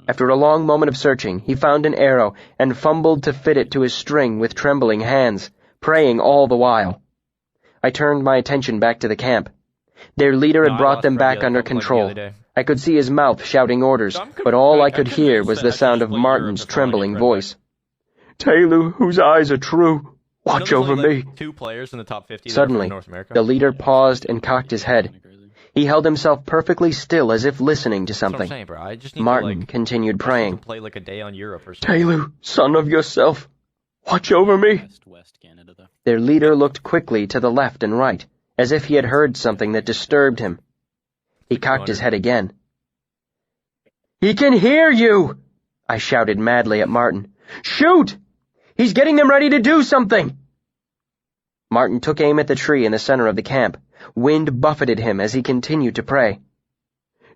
After a long moment of searching, he found an arrow and fumbled to fit it to his string with trembling hands, praying all the while. I turned my attention back to the camp. Their leader had brought them back under control. I could see his mouth shouting orders, but all I could hear was the sound of Martin's trembling voice. "Taylu, whose eyes are true, watch over me." 2 players in the top 50 Suddenly, North America. the leader paused and cocked his head. He held himself perfectly still as if listening to something. Saying, bro. I just need Martin to, continued praying. play like a day on Europe or something. "Taylu, son of yourself, watch over me." West Canada, though. Their leader looked quickly to the left and right, as if he had heard something that disturbed him. He cocked his head again. "He can hear you!" I shouted madly at Martin. "Shoot! He's getting them ready to do something!" Martin took aim at the tree in the center of the camp. Wind buffeted him as he continued to pray.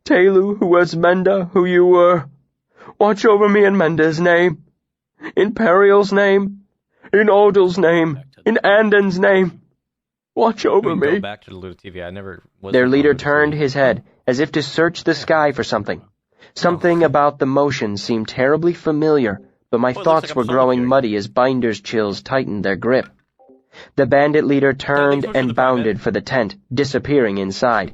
"Taylu, who was Menda, who you were, watch over me in Menda's name, in Periel's name, in Odal's name, in Andon's name. Watch over me." Go back to the Ludo TV. I never was. Their leader turned his head as if to search the sky for something. Something about the motion seemed terribly familiar, but my thoughts were growing muddy as binder's chills tightened their grip. The bandit leader turned and bounded for the tent, disappearing inside.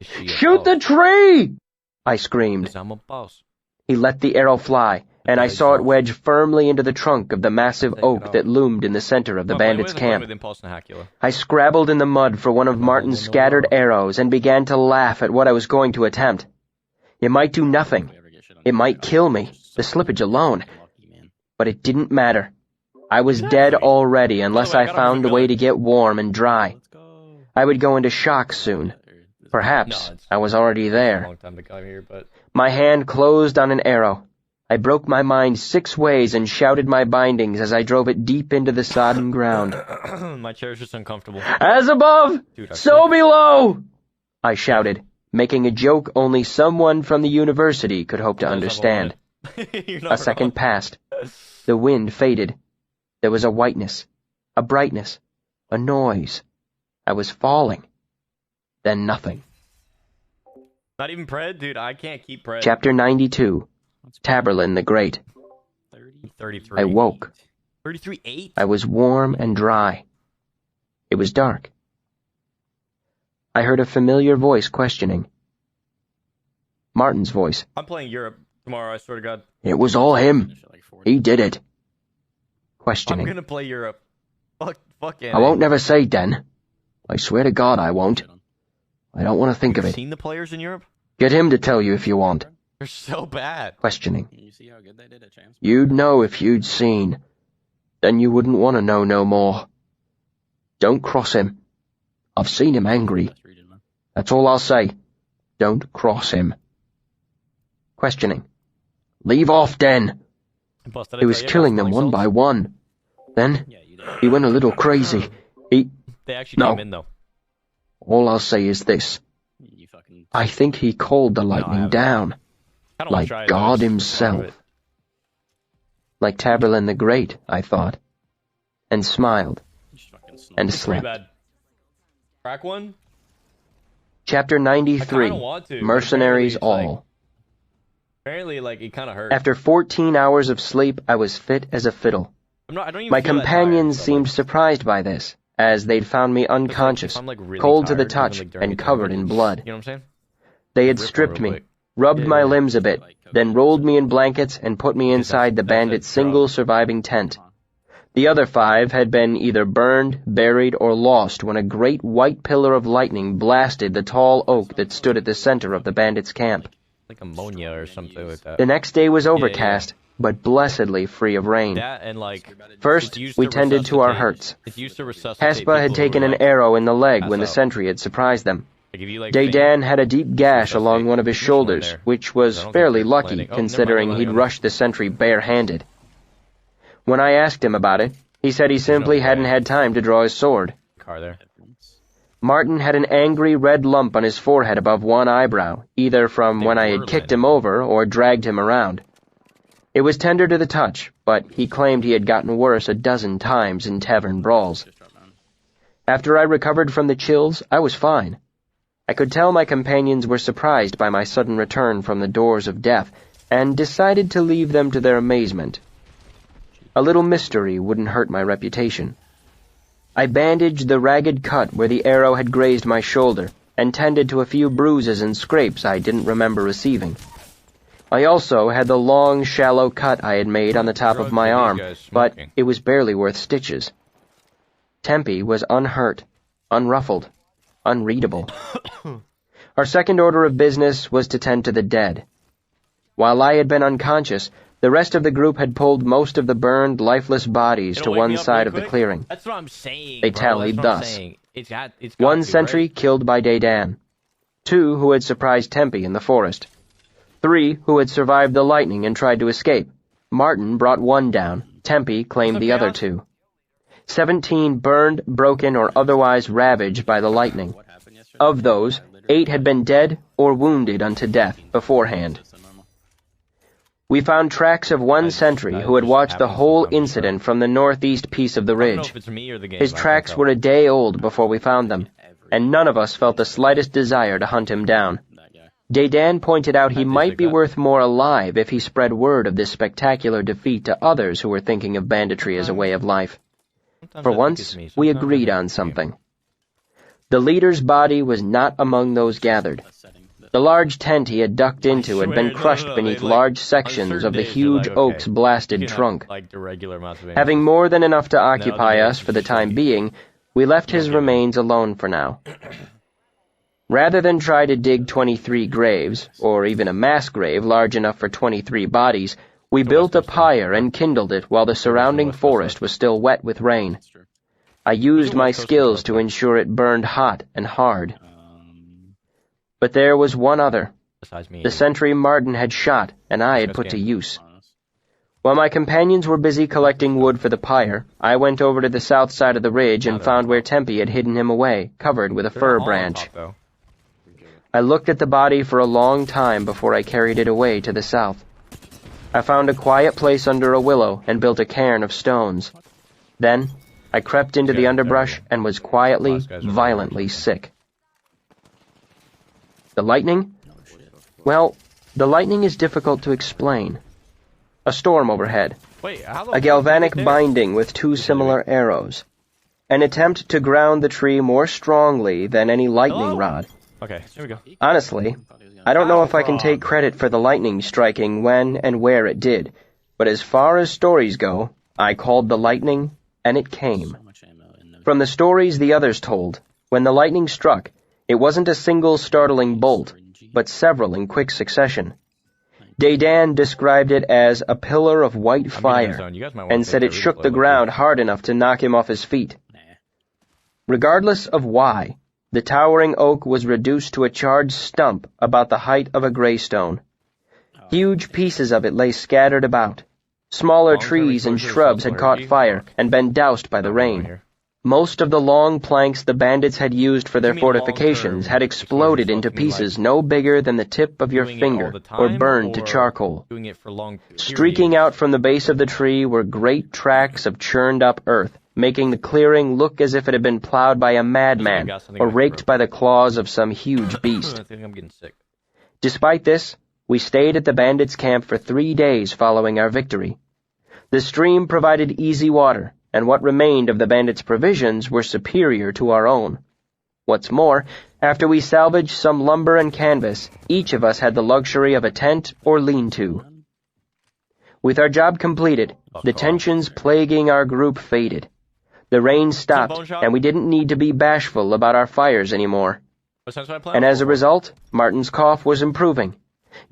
"Shoot the tree!" I screamed. I'm a boss. He let the arrow fly, and I saw it wedge firmly into the trunk of the massive oak that loomed in the center of the bandits' camp. I scrabbled in the mud for one of Martin's scattered arrows and began to laugh at what I was going to attempt. It might do nothing. It might kill me, the slippage alone. But it didn't matter. I was dead already unless I found a way to get warm and dry. I would go into shock soon. Perhaps I was already there. My hand closed on an arrow. I broke my mind 6 ways and shouted my bindings as I drove it deep into the sodden ground. My chair's just uncomfortable. "As above, so below!" I shouted, making a joke only someone from the university could hope to understand. A second passed. The wind faded. There was a whiteness, a brightness, a noise. I was falling. Then nothing. Not even Pred? Dude, I can't keep Pred. Chapter 92. Taborlin the Great. 33. I woke. 33-8? I was warm and dry. It was dark. I heard a familiar voice questioning. Martin's voice. I'm playing Europe tomorrow, I swear to God. "It was all him. He did it." I'm Questioning. gonna play Europe. Fuck it. "I won't never say, Den. I swear to God I won't. I don't want to think of Have it. you seen the players in Europe? Get him to tell you if you want." They're so bad. Questioning. You see how good they did at Champs? "You'd know if you'd seen. Then you wouldn't want to know no more. Don't cross him. I've seen him angry. That's all I'll say. Don't cross him." Questioning. "Leave off, Den." He was killing them one by one. Then he went a little crazy. They actually No. came in, though. All I'll say is this. I think he called the lightning down. I don't wanna Like try it, God though. himself. Like Taborlin the Great, I thought. And smiled. And It's pretty slept. bad. Crack one? Chapter I 93. kinda want to, but Mercenaries apparently it's All. Apparently, it kind of hurt. After 14 hours of sleep, I was fit as a fiddle. I don't even My feel that companions tired, so, seemed surprised by this, as they'd found me unconscious, if I'm, really cold to the tired, touch, even, during and the covered game, in blood. You know what I'm saying? They had Rip stripped one real me, quick. rubbed my Yeah. limbs a bit, then rolled me in blankets and put me inside the bandit's single surviving tent. The other 5 had been either burned, buried, or lost when a great white pillar of lightning blasted the tall oak that stood at the center of the bandits' camp. Like ammonia or something like that. The next day was overcast, but blessedly free of rain. That and First, we tended to our hurts. It's used to resuscitate Hespa had people taken who an were, arrow in the leg pass when the out. sentry had surprised them. if you, Daydan had a deep gash resuscitate along one of his the mission shoulders, there. which was I don't think fairly they're lucky landing. Oh, never mind, considering they're he'd landing. rushed the sentry barehanded. When I asked him about it, he said he simply no hadn't way. had time to draw his sword. car there. Martin had an angry red lump on his forehead above one eyebrow, either from They when I were had kicked landing. him over or dragged him around. It was tender to the touch, but he claimed he had gotten worse a dozen times in tavern brawls. After I recovered from the chills, I was fine. I could tell my companions were surprised by my sudden return from the doors of death, and decided to leave them to their amazement. A little mystery wouldn't hurt my reputation. I bandaged the ragged cut where the arrow had grazed my shoulder and tended to a few bruises and scrapes I didn't remember receiving. I also had the long, shallow cut I had made on the top of my arm, but it was barely worth stitches. Tempe was unhurt, unruffled, unreadable. Our second order of business was to tend to the dead. While I had been unconscious, the rest of the group had pulled most of the burned, lifeless bodies to one side of the clearing. That's what I'm saying. They tallied thus. It's one sentry killed by Dedan, 2 who had surprised Tempe in the forest, 3 who had survived the lightning and tried to escape. Martin brought 1 down. Tempe claimed the other 2. 17 burned, broken, or otherwise ravaged by the lightning. Of those, 8 had been dead or wounded unto death beforehand. We found tracks of one sentry who had watched the whole incident from the northeast piece of the ridge. His tracks were a day old before we found them, and none of us felt the slightest desire to hunt him down. Dedan pointed out he might be worth more alive if he spread word of this spectacular defeat to others who were thinking of banditry as a way of life. For once, we agreed on something. The leader's body was not among those gathered. The large tent he had ducked into had been crushed beneath large sections of the huge oak's blasted trunk. Having more than enough to occupy us for the time being, we left his remains alone for now. Rather than try to dig 23 graves, or even a mass grave large enough for 23 bodies, we built a pyre and kindled it while the surrounding forest was still wet with rain. I used my skills to ensure it burned hot and hard. But there was one other, the sentry Martin had shot and I had put to use. While my companions were busy collecting wood for the pyre, I went over to the south side of the ridge and found where Tempe had hidden him away, covered with a fir branch. I looked at the body for a long time before I carried it away to the south. I found a quiet place under a willow and built a cairn of stones. Then, I crept into the underbrush and was quietly, violently sick. The lightning? Well, the lightning is difficult to explain. A storm overhead. A galvanic binding with 2 similar arrows. An attempt to ground the tree more strongly than any lightning rod. Okay, here we go. Honestly, I don't know if I can take credit for the lightning striking when and where it did, but as far as stories go, I called the lightning, and it came. From the stories the others told, when the lightning struck, it wasn't a single startling bolt, but several in quick succession. Dedan described it as a pillar of white fire, and said it shook the ground hard enough to knock him off his feet. Regardless of why, the towering oak was reduced to a charred stump about the height of a greystone. Huge pieces of it lay scattered about. Smaller trees and shrubs had caught fire and been doused by the rain. Most of the long planks the bandits had used for their fortifications had exploded into pieces no bigger than the tip of your finger or burned to charcoal. Streaking out from the base of the tree were great tracts of churned-up earth, making the clearing look as if it had been plowed by a madman or raked by the claws of some huge beast. Despite this, we stayed at the bandits' camp for 3 days following our victory. The stream provided easy water, and what remained of the bandits' provisions were superior to our own. What's more, after we salvaged some lumber and canvas, each of us had the luxury of a tent or lean-to. With our job completed, the tensions plaguing our group faded. The rain stopped, and we didn't need to be bashful about our fires anymore. And as a result, Martin's cough was improving.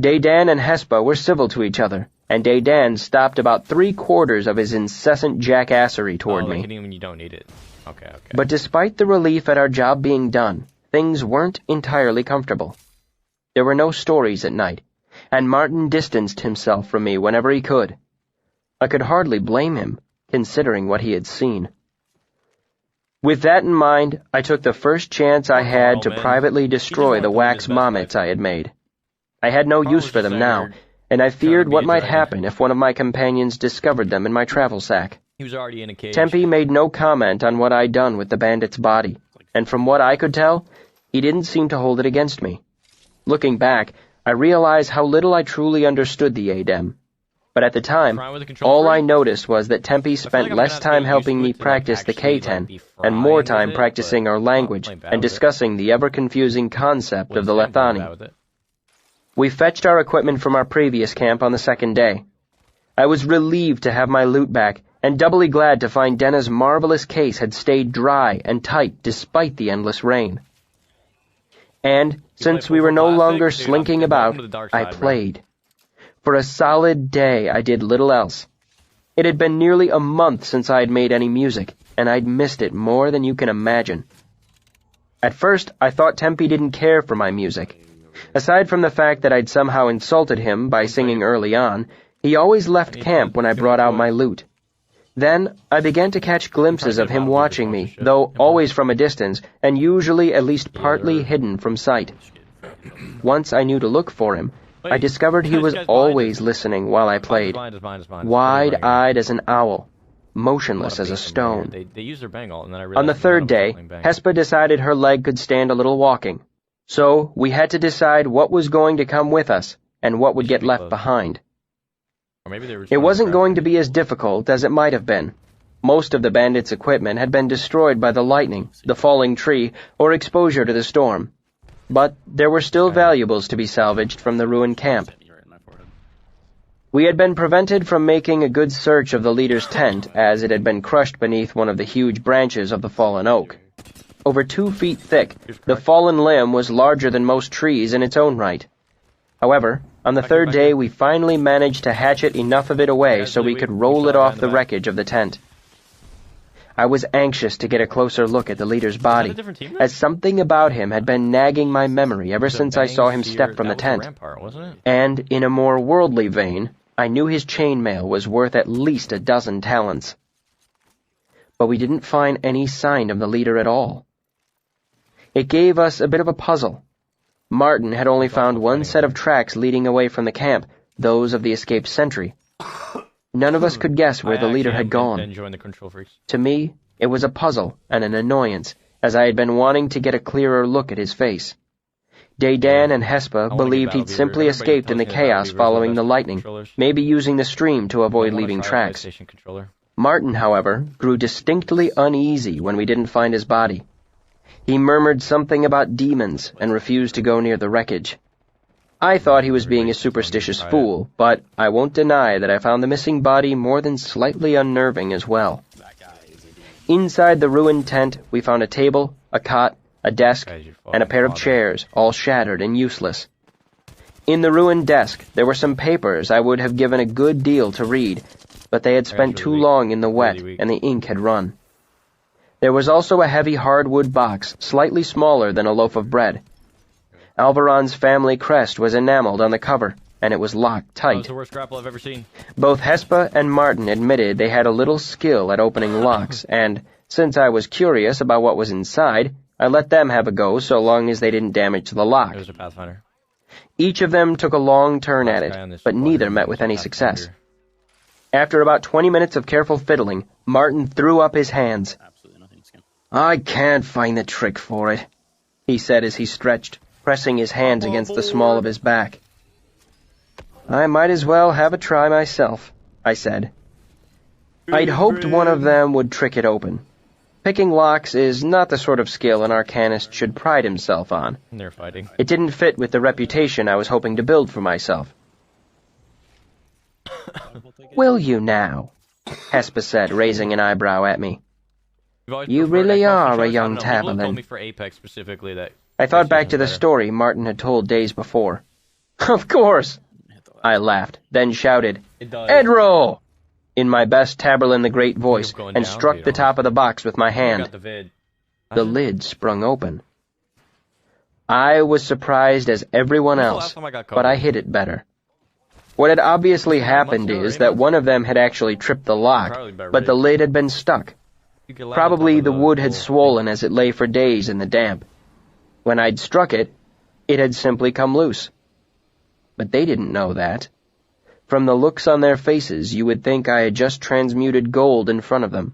Dedan and Hespa were civil to each other, and Dedan stopped about 3/4 of his incessant jackassery toward me. When you don't need it. Okay. But despite the relief at our job being done, things weren't entirely comfortable. There were no stories at night, and Martin distanced himself from me whenever he could. I could hardly blame him, considering what he had seen. With that in mind, I took the first chance I had to privately destroy the wax momets I had made. I had no use for them now, and I feared what might happen if one of my companions discovered them in my travel sack. He was already in a cage. Tempe made no comment on what I'd done with the bandit's body, and from what I could tell, he didn't seem to hold it against me. Looking back, I realize how little I truly understood the ADEM. But at the time, all I noticed was that Tempe spent less time helping me practice the K-10 and more time practicing our language and discussing the ever-confusing concept of the Lethani. We fetched our equipment from our previous camp on the second day. I was relieved to have my loot back and doubly glad to find Denna's marvelous case had stayed dry and tight despite the endless rain. And, since we were no longer slinking about, I played. For a solid day, I did little else. It had been nearly a month since I had made any music, and I'd missed it more than you can imagine. At first, I thought Tempe didn't care for my music. Aside from the fact that I'd somehow insulted him by singing early on, he always left camp when I brought out my lute. Then, I began to catch glimpses of him watching me, though always from a distance, and usually at least partly hidden from sight. Once I knew to look for him, I discovered he was always listening while I played, wide-eyed as an owl, motionless as a stone. On the third day, Hespa decided her leg could stand a little walking, so we had to decide what was going to come with us and what would get left behind. It wasn't going to be as difficult as it might have been. Most of the bandits' equipment had been destroyed by the lightning, the falling tree, or exposure to the storm. But there were still valuables to be salvaged from the ruined camp. We had been prevented from making a good search of the leader's tent, as it had been crushed beneath one of the huge branches of the fallen oak. Over 2 feet thick, the fallen limb was larger than most trees in its own right. However, on the third day we finally managed to hatchet enough of it away so we could roll it off the wreckage of the tent. I was anxious to get a closer look at the leader's body, as something about him had been nagging my memory ever since I saw him step from the tent. And, in a more worldly vein, I knew his chainmail was worth at least 12 talents. But we didn't find any sign of the leader at all. It gave us a bit of a puzzle. Martin had only found one set of tracks leading away from the camp, those of the escaped sentry. None of us could guess where the leader had gone. To me, it was a puzzle and an annoyance, as I had been wanting to get a clearer look at his face. Daydan and Hespa believed he'd simply escaped in the chaos following the lightning, maybe using the stream to avoid leaving tracks. Martin, however, grew distinctly uneasy when we didn't find his body. He murmured something about demons and refused to go near the wreckage. I thought he was being a superstitious fool, but I won't deny that I found the missing body more than slightly unnerving as well. Inside the ruined tent, we found a table, a cot, a desk, and a pair of chairs, all shattered and useless. In the ruined desk, there were some papers I would have given a good deal to read, but they had spent too long in the wet and the ink had run. There was also a heavy hardwood box, slightly smaller than a loaf of bread. Alvaron's family crest was enameled on the cover, and it was locked tight. That was the worst grapple I've ever seen. Both Hespa and Martin admitted they had a little skill at opening locks, and, since I was curious about what was inside, I let them have a go so long as they didn't damage the lock. It was a Pathfinder. Each of them took a long turn at it, but neither met with any success. After about 20 minutes of careful fiddling, Martin threw up his hands. "I can't find the trick for it," he said as he stretched, pressing his hands against the small of his back. "I might as well have a try myself," I said. I'd hoped one of them would trick it open. Picking locks is not the sort of skill an arcanist should pride himself on. They're fighting. It didn't fit with the reputation I was hoping to build for myself. "Will you now?" Hespa said, raising an eyebrow at me. "You really are a young Taborlin." I thought back to the story Martin had told days before. "Of course!" I laughed, then shouted, "Edro!" in my best Taborlin the Great voice, and struck the top of the box with my hand. The lid sprung open. I was surprised as everyone else, but I hid it better. What had obviously happened is that one of them had actually tripped the lock, but the lid had been stuck. Probably the wood had swollen as it lay for days in the damp. When I'd struck it, it had simply come loose. But they didn't know that. From the looks on their faces, you would think I had just transmuted gold in front of them.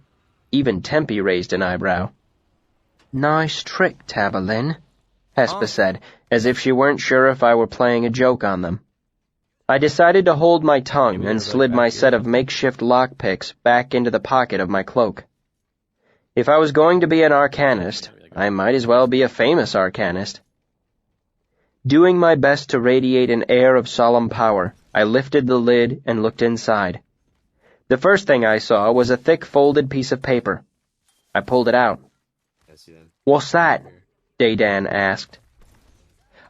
Even Tempe raised an eyebrow. "Nice trick, Taborlin," Hespa said, as if she weren't sure if I were playing a joke on them. I decided to hold my tongue and slid my set of makeshift lockpicks back into the pocket of my cloak. If I was going to be an arcanist, I might as well be a famous arcanist. Doing my best to radiate an air of solemn power, I lifted the lid and looked inside. The first thing I saw was a thick folded piece of paper. I pulled it out. "What's that?" Daydan asked.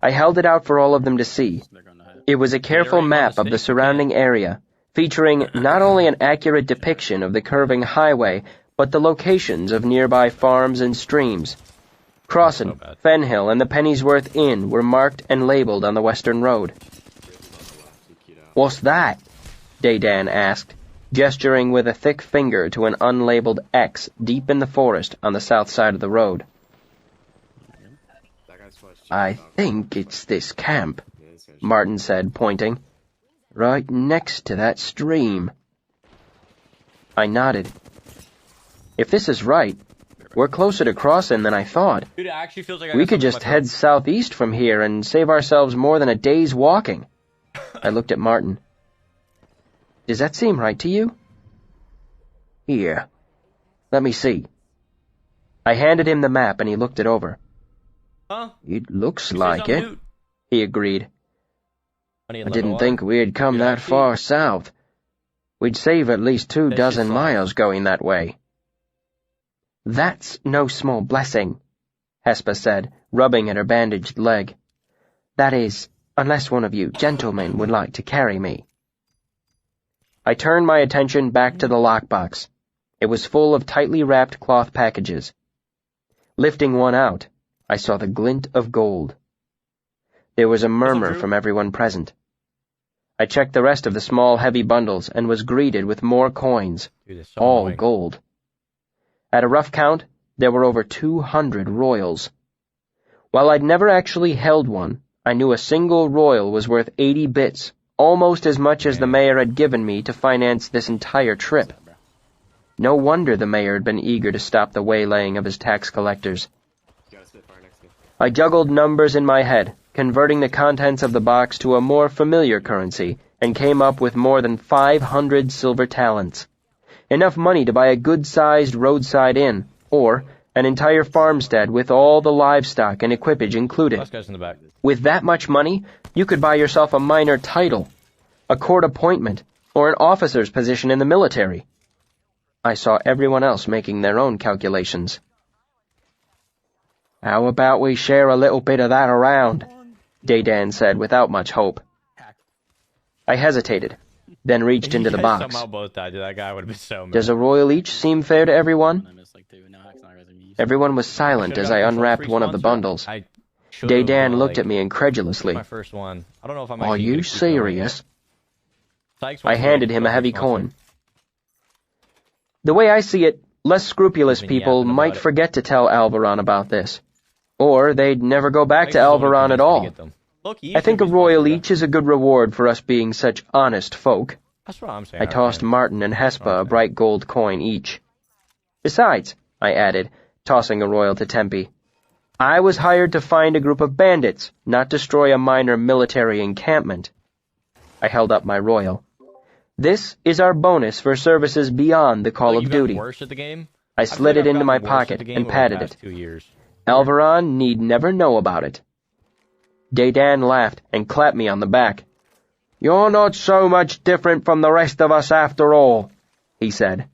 I held it out for all of them to see. It was a careful map of the surrounding area, featuring not only an accurate depiction of the curving highway, but the locations of nearby farms and streams. Crossin, Fenhill, and the Pennyworth Inn were marked and labeled on the western road. "What's that?" Daydan asked, gesturing with a thick finger to an unlabeled X deep in the forest on the south side of the road. "I think it's this camp," Martin said, pointing. "Right next to that stream." I nodded. If this is right, we're closer to Crossin than I thought. Dude, it actually feels like we could just head southeast from here and save ourselves more than a day's walking. I looked at Martin. "Does that seem right to you?" "Here. Let me see." I handed him the map and he looked it over. Huh? "It looks like it," dude. he agreed. "I didn't think we'd come that far south. We'd save at least 24 miles going that way." "That's no small blessing," Hespa said, rubbing at her bandaged leg. "That is, unless one of you gentlemen would like to carry me." I turned my attention back to the lockbox. It was full of tightly wrapped cloth packages. Lifting one out, I saw the glint of gold. There was a murmur from everyone present. I checked the rest of the small, heavy bundles and was greeted with more coins, all gold. At a rough count, there were over 200 royals. While I'd never actually held one, I knew a single royal was worth 80 bits, almost as much as the mayor had given me to finance this entire trip. No wonder the mayor had been eager to stop the waylaying of his tax collectors. I juggled numbers in my head, converting the contents of the box to a more familiar currency, and came up with more than 500 silver talents. Enough money to buy a good-sized roadside inn, or an entire farmstead with all the livestock and equipage included. With that much money, you could buy yourself a minor title, a court appointment, or an officer's position in the military. I saw everyone else making their own calculations. "How about we share a little bit of that around?" Daydan said without much hope. I hesitated, then reached into the box. "Does a royal each seem fair to everyone?" Everyone was silent as I unwrapped one of the bundles. Daydan looked at me incredulously. "Are you serious?" I handed him a heavy coin. "The way I see it, less scrupulous people might forget to tell Alvaron about this. Or they'd never go back to Alvaron at all. I think a royal each is a good reward for us being such honest folk." That's what I'm saying. I tossed Martin and Hespa a bright gold coin each. "Besides," I added, tossing a royal to Tempe, "I was hired to find a group of bandits, not destroy a minor military encampment." I held up my royal. "This is our bonus for services beyond the call of duty." I slid it into my pocket and patted it. "Alvaron need never know about it." Daydan laughed and clapped me on the back. "You're not so much different from the rest of us after all," he said.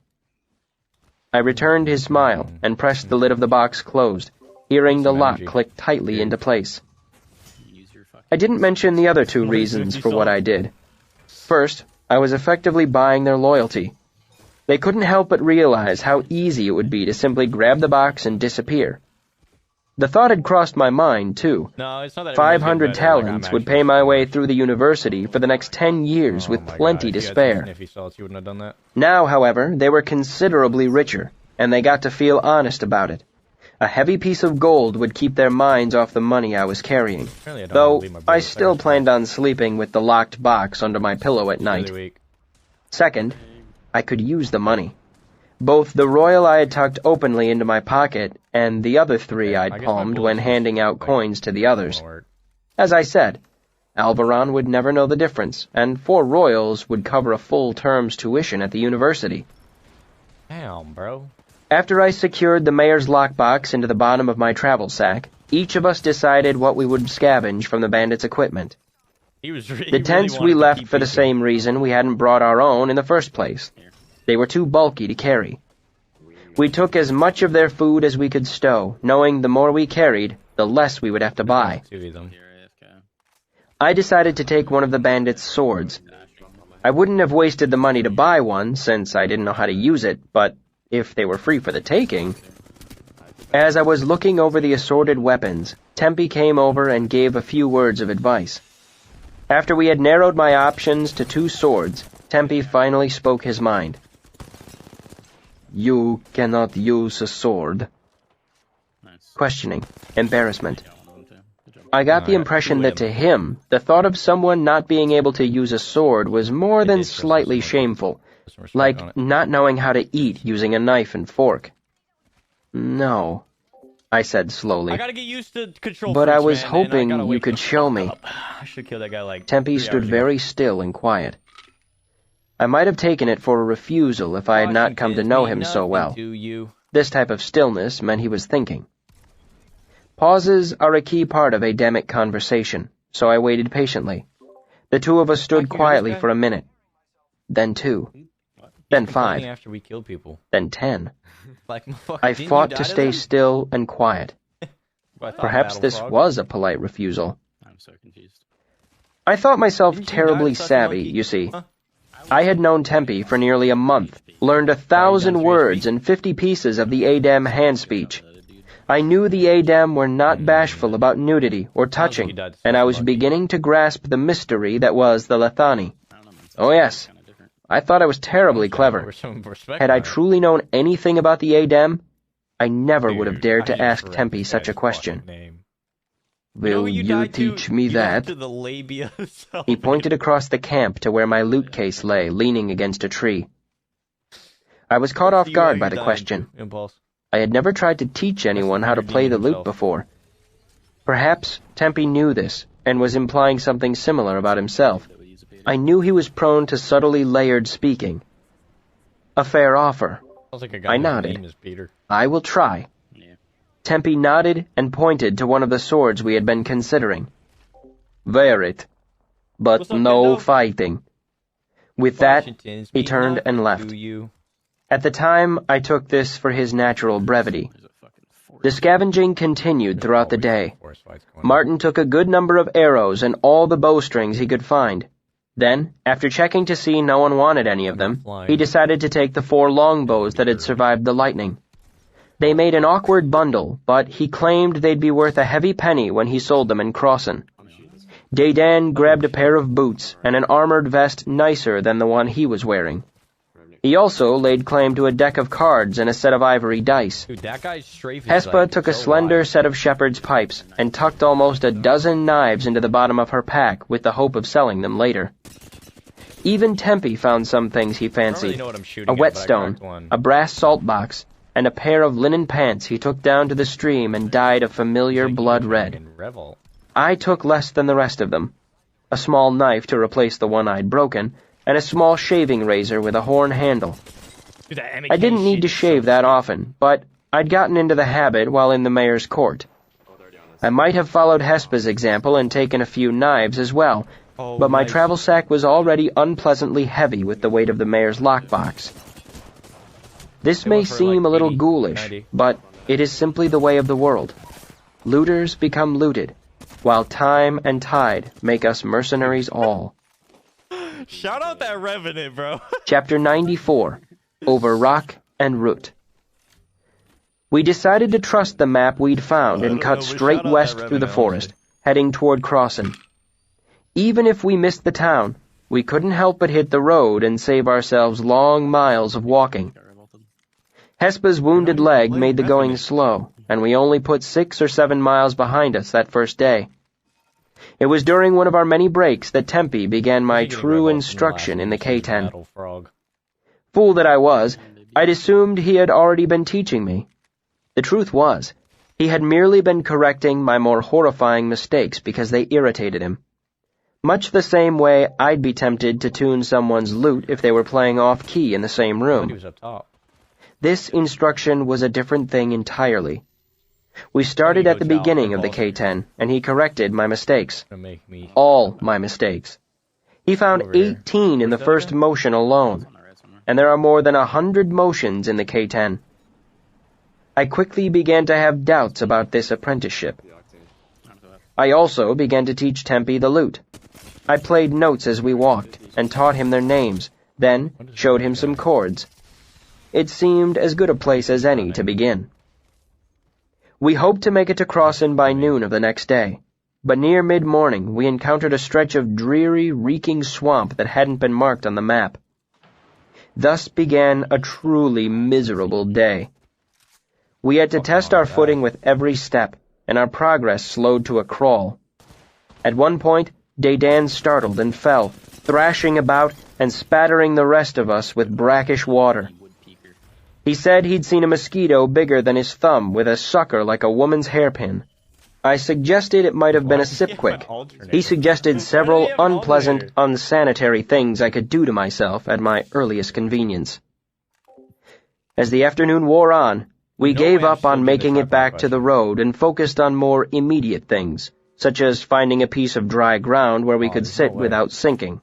I returned his smile and pressed the lid of the box closed, hearing the lock click tightly into place. I didn't mention the other two reasons for what I did. First, I was effectively buying their loyalty. They couldn't help but realize how easy it would be to simply grab the box and disappear. The thought had crossed my mind, too. 500 talents would pay my way through the university for the next 10 years with plenty to spare. Now, however, they were considerably richer, and they got to feel honest about it. A heavy piece of gold would keep their minds off the money I was carrying, though I still planned on sleeping with the locked box under my pillow at night. Second, I could use the money. both the royal I had tucked openly into my pocket and the other 3 I'd palmed when handing out coins to the others. As I said, Alvaron would never know the difference, and 4 royals would cover a full term's tuition at the university. Damn, bro. After I secured the mayor's lockbox into the bottom of my travel sack, each of us decided what we would scavenge from the bandits' equipment. The tents we left for the same reason we hadn't brought our own in the first place. They were too bulky to carry. We took as much of their food as we could stow, knowing the more we carried, the less we would have to buy. I decided to take one of the bandits' swords. I wouldn't have wasted the money to buy one, since I didn't know how to use it, but if they were free for the taking... As I was looking over the assorted weapons, Tempe came over and gave a few words of advice. After we had narrowed my options to 2 swords, Tempe finally spoke his mind. You cannot use a sword. Questioning. Embarrassment. I got the impression that to him, the thought of someone not being able to use a sword was more than slightly shameful, like not knowing how to eat using a knife and fork. No, I said slowly. I gotta get used to control but fruits, I was man, hoping I you could show me. I should kill that guy like Tempe 3 stood hours very ago. still and quiet. I might have taken it for a refusal if I had not come to know him so well. This type of stillness meant he was thinking. Pauses are a key part of Adamic conversation, so I waited patiently. The 2 of us stood quietly for a minute. Then 2. Then 5. After we killed people. Then 10. I fought to stay still and quiet. Perhaps this was a polite refusal. I'm so confused. I thought myself terribly savvy, you see. I had known Tempe for nearly a month, learned 1,000 words and 50 pieces of the Adem hand speech. I knew the Adem were not bashful about nudity or touching, and I was beginning to grasp the mystery that was the Lethani. Oh yes, I thought I was terribly clever. Had I truly known anything about the Adem, I never would have dared to ask Tempe such a question. Will you teach me that? He pointed across the camp to where my loot case lay, leaning against a tree. I was caught off guard by the question. I had never tried to teach anyone how to play the lute before. Perhaps Tempe knew this, and was implying something similar about himself. I knew he was prone to subtly layered speaking. A fair offer. I nodded. I will try. Tempe nodded and pointed to one of the swords we had been considering. Wear it, but no fighting. With that, he turned and left. At the time, I took this for his natural brevity. The scavenging continued throughout the day. Martin took a good number of arrows and all the bowstrings he could find. Then, after checking to see no one wanted any of them, he decided to take the 4 longbows that had survived the lightning. They made an awkward bundle, but he claimed they'd be worth a heavy penny when he sold them in Crossan. Dedan grabbed a pair of boots and an armored vest nicer than the one he was wearing. He also laid claim to a deck of cards and a set of ivory dice. Hespa took a slender set of shepherd's pipes and tucked almost a dozen knives into the bottom of her pack with the hope of selling them later. Even Tempe found some things he fancied. A whetstone, a brass salt box, and a pair of linen pants he took down to the stream and dyed a familiar blood red. I took less than the rest of them. A small knife to replace the one I'd broken, and a small shaving razor with a horn handle. I didn't need to shave that often, but I'd gotten into the habit while in the mayor's court. I might have followed Hespa's example and taken a few knives as well, but my travel sack was already unpleasantly heavy with the weight of the mayor's lockbox. This may seem a little ghoulish, but it is simply the way of the world. Looters become looted, while time and tide make us mercenaries all. Shout out that Revenant, bro. Chapter 94, Over Rock and Root. We decided to trust the map we'd found and cut straight west through the forest, heading toward Crossan. Even if we missed the town, we couldn't help but hit the road and save ourselves long miles of walking. Hespa's wounded leg made the going slow, and we only put 6 or 7 miles behind us that first day. It was during one of our many breaks that Tempe began my true instruction in the K-10. Fool that I was, I'd assumed he had already been teaching me. The truth was, he had merely been correcting my more horrifying mistakes because they irritated him. Much the same way I'd be tempted to tune someone's lute if they were playing off-key in the same room. He was up top. This instruction was a different thing entirely. We started at the beginning of the K-10, and he corrected my mistakes. All my mistakes. He found 18 in the first motion alone, and there are more than 100 motions in the K-10. I quickly began to have doubts about this apprenticeship. I also began to teach Tempe the lute. I played notes as we walked, and taught him their names, then showed him some chords. It seemed as good a place as any to begin. We hoped to make it to Crossan by noon of the next day, but near mid-morning we encountered a stretch of dreary, reeking swamp that hadn't been marked on the map. Thus began a truly miserable day. We had to test our footing with every step, and our progress slowed to a crawl. At one point, Dedan startled and fell, thrashing about and spattering the rest of us with brackish water. He said he'd seen a mosquito bigger than his thumb with a sucker like a woman's hairpin. I suggested it might have been a sipquick. He suggested several unpleasant, unsanitary things I could do to myself at my earliest convenience. As the afternoon wore on, we gave up on making it back to the road and focused on more immediate things, such as finding a piece of dry ground where we could sit without sinking.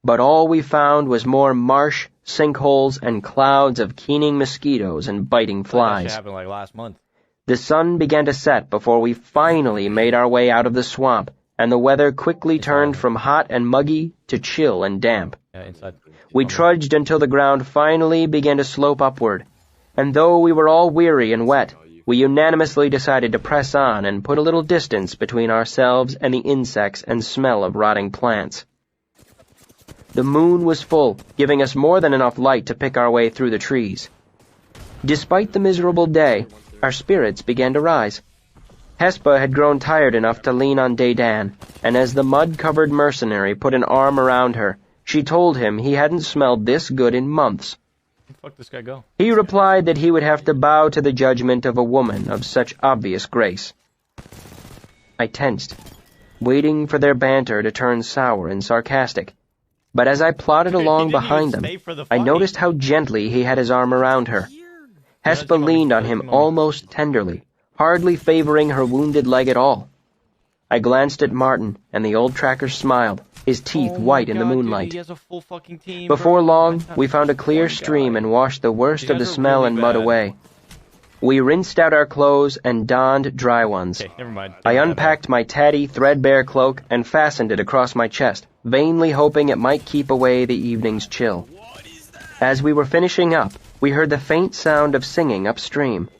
But all we found was more marsh, sinkholes, and clouds of keening mosquitoes and biting flies. That happened like last month. The sun began to set before we finally made our way out of the swamp, and the weather quickly turned from hot and muggy to chill and damp. We trudged until the ground finally began to slope upward, and though we were all weary and wet, we unanimously decided to press on and put a little distance between ourselves and the insects and smell of rotting plants. The moon was full, giving us more than enough light to pick our way through the trees. Despite the miserable day, our spirits began to rise. Hespa had grown tired enough to lean on Dedan, and as the mud-covered mercenary put an arm around her, she told him he hadn't smelled this good in months. Where the fuck this guy go? He replied that he would have to bow to the judgment of a woman of such obvious grace. I tensed, waiting for their banter to turn sour and sarcastic. But as I plodded along behind them, I noticed how gently he had his arm around her. Hespa leaned on him almost tenderly, hardly favoring her wounded leg at all. I glanced at Martin, and the old tracker smiled, his teeth white in the moonlight. Dude, he has a full fucking team, Before long, we found a clear stream and washed the worst of the smell and mud away. We rinsed out our clothes and donned dry ones. Okay, never mind. I unpacked my tatty, threadbare cloak and fastened it across my chest, vainly hoping it might keep away the evening's chill. As we were finishing up, we heard the faint sound of singing upstream.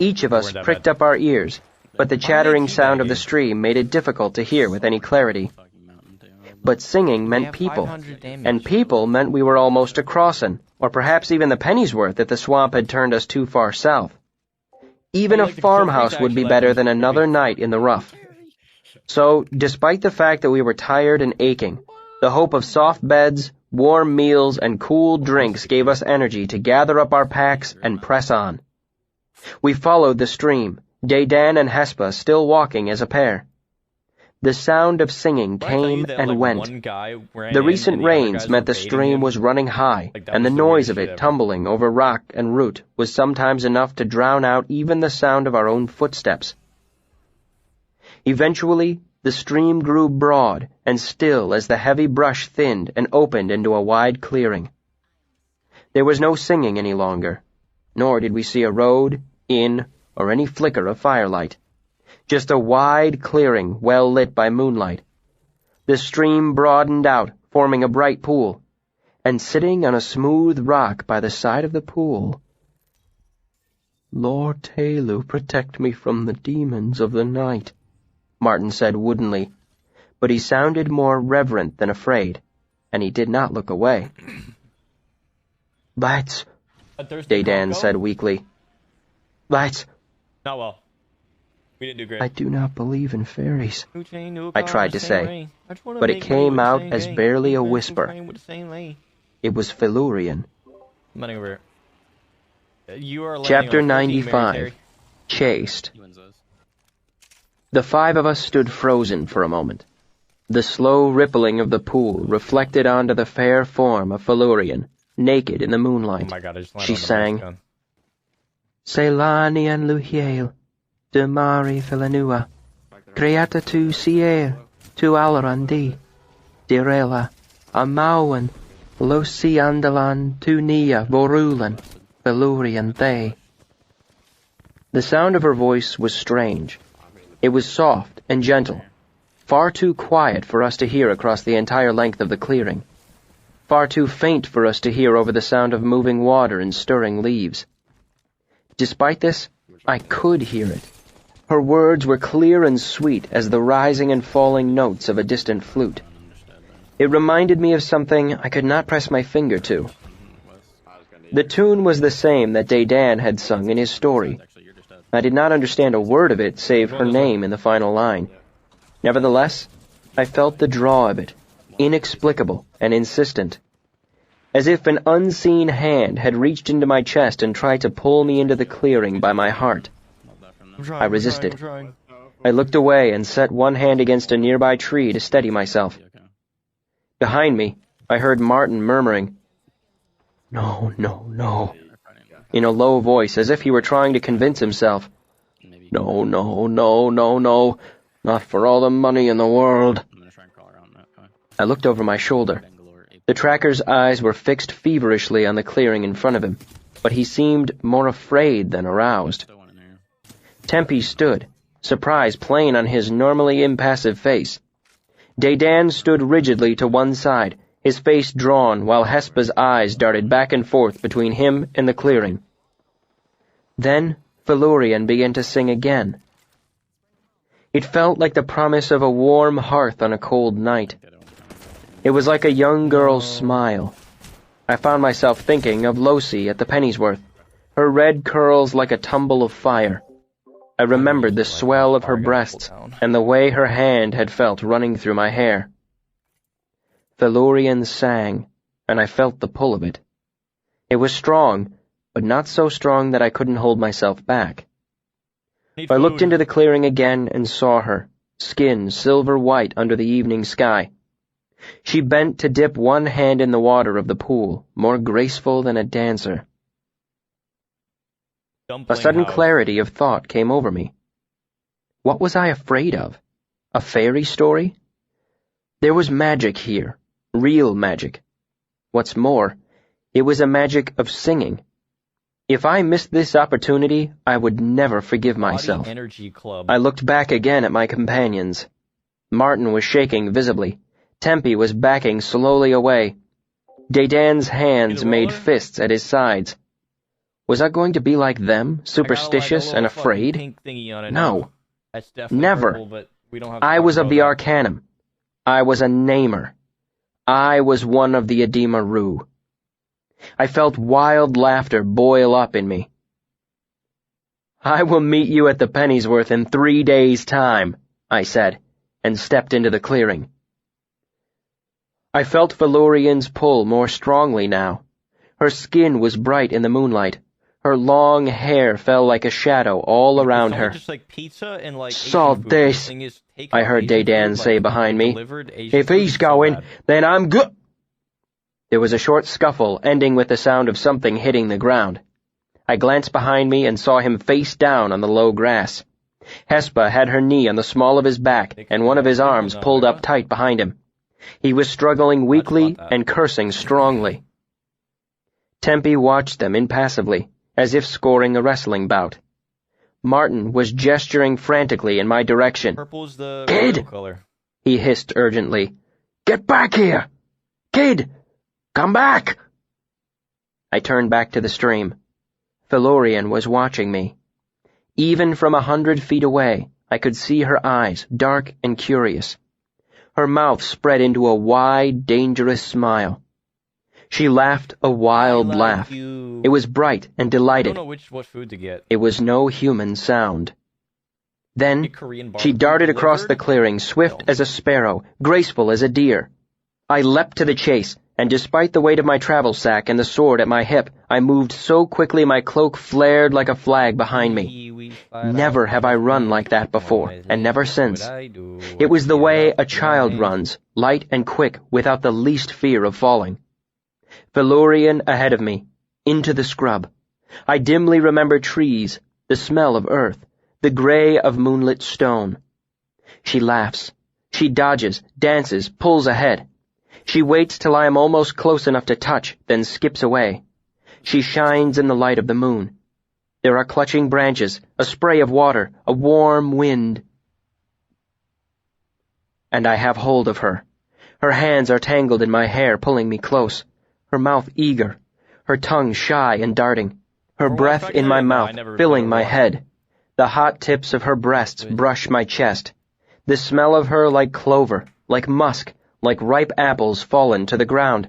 Each of us pricked up our ears, but the chattering sound of the stream made it difficult to hear with any clarity. But singing meant people, and people meant we were almost to Crossan, or perhaps even the Pennyworth if the swamp had turned us too far south. Even a farmhouse would be better than another night in the rough. So, despite the fact that we were tired and aching, the hope of soft beds, warm meals, and cool drinks gave us energy to gather up our packs and press on. We followed the stream, Dedan and Hespa still walking as a pair. The sound of singing came and went. The recent rains meant the stream was running high, and the noise of it tumbling over rock and root was sometimes enough to drown out even the sound of our own footsteps. Eventually, the stream grew broad and still as the heavy brush thinned and opened into a wide clearing. There was no singing any longer, nor did we see a road, inn, or any flicker of firelight. Just a wide clearing well lit by moonlight. The stream broadened out, forming a bright pool, and sitting on a smooth rock by the side of the pool. "Lord Tehlu, protect me from the demons of the night," Martin said woodenly, but he sounded more reverent than afraid, and he did not look away. "Lights," Dedan said weakly. "Lights." Not well. We didn't do great. "I do not believe in fairies," I tried to say, but it came out as barely a whisper. It was Felurian. I'm running over here. You are Chapter 95. Chased. The five of us stood frozen for a moment. The slow rippling of the pool reflected onto the fair form of Felurian, naked in the moonlight. Oh my God, I just landed She on the sang, gun. Ceilani an Luhiel, de Mari Philanua, Creata tu Sier, tu Alrandi, Direla, Amawan, Losi Andalan, tu Nia Vorulan, Felurian they. The sound of her voice was strange. It was soft and gentle, far too quiet for us to hear across the entire length of the clearing, far too faint for us to hear over the sound of moving water and stirring leaves. Despite this, I could hear it. Her words were clear and sweet as the rising and falling notes of a distant flute. It reminded me of something I could not press my finger to. The tune was the same that Dedan had sung in his story. I did not understand a word of it save her name in the final line. Nevertheless, I felt the draw of it, inexplicable and insistent. As if an unseen hand had reached into my chest and tried to pull me into the clearing by my heart. I resisted. I looked away and set one hand against a nearby tree to steady myself. Behind me, I heard Martin murmuring, "No, no, no," in a low voice, as if he were trying to convince himself. "No, no, no, no, no, not for all the money in the world." I looked over my shoulder. The tracker's eyes were fixed feverishly on the clearing in front of him, but he seemed more afraid than aroused. Tempe stood, surprise plain on his normally impassive face. Dedan stood rigidly to one side, his face drawn while Hespa's eyes darted back and forth between him and the clearing. Then Felurian began to sing again. It felt like the promise of a warm hearth on a cold night. It was like a young girl's smile. I found myself thinking of Losi at the Pennyworth, her red curls like a tumble of fire. I remembered the swell of her breasts and the way her hand had felt running through my hair. Felurian sang, and I felt the pull of it. It was strong, but not so strong that I couldn't hold myself back. I looked into the clearing again and saw her, skin silver white under the evening sky. She bent to dip one hand in the water of the pool, more graceful than a dancer. A sudden clarity of thought came over me. What was I afraid of? A fairy story? There was magic here, real magic. What's more, it was a magic of singing. If I missed this opportunity, I would never forgive myself. I looked back again at my companions. Martin was shaking visibly. Tempe was backing slowly away. Dedan's hands made fists at his sides. Was I going to be like them, superstitious and afraid? No. Never. I was of the Arcanum. I was a namer. I was one of the Edema Rue. I felt wild laughter boil up in me. "I will meet you at the Pennyworth in 3 days' time," I said, and stepped into the clearing. I felt Felurian's pull more strongly now. Her skin was bright in the moonlight. Her long hair fell like a shadow all around her. "Saw this," I heard Dedan say behind me. "If he's going, then I'm good." There was a short scuffle, ending with the sound of something hitting the ground. I glanced behind me and saw him face down on the low grass. Hespa had her knee on the small of his back, and one of his arms pulled up tight behind him. He was struggling weakly and cursing strongly. Tempe watched them impassively, as if scoring a wrestling bout. Martin was gesturing frantically in my direction. "Kid!" he hissed urgently. "Get back here! Kid! Come back!" I turned back to the stream. Felurian was watching me. Even from 100 feet away, I could see her eyes, dark and curious. Her mouth spread into a wide, dangerous smile. She laughed a wild laugh. It was bright and delighted. I don't know what food to get. It was no human sound. Then she darted across the clearing, swift as a sparrow, graceful as a deer. I leapt to the chase, and despite the weight of my travel sack and the sword at my hip, I moved so quickly my cloak flared like a flag behind me. Never have I run like that before, and never since. It was the way a child runs, light and quick, without the least fear of falling. Felurian ahead of me, into the scrub. I dimly remember trees, the smell of earth, the gray of moonlit stone. She laughs. She dodges, dances, pulls ahead. She waits till I am almost close enough to touch, then skips away. She shines in the light of the moon. There are clutching branches, a spray of water, a warm wind. And I have hold of her. Her hands are tangled in my hair, pulling me close. Her mouth eager, her tongue shy and darting. Her breath in my mouth, filling my head. The hot tips of her breasts brush my chest. The smell of her like clover, like musk, like ripe apples fallen to the ground.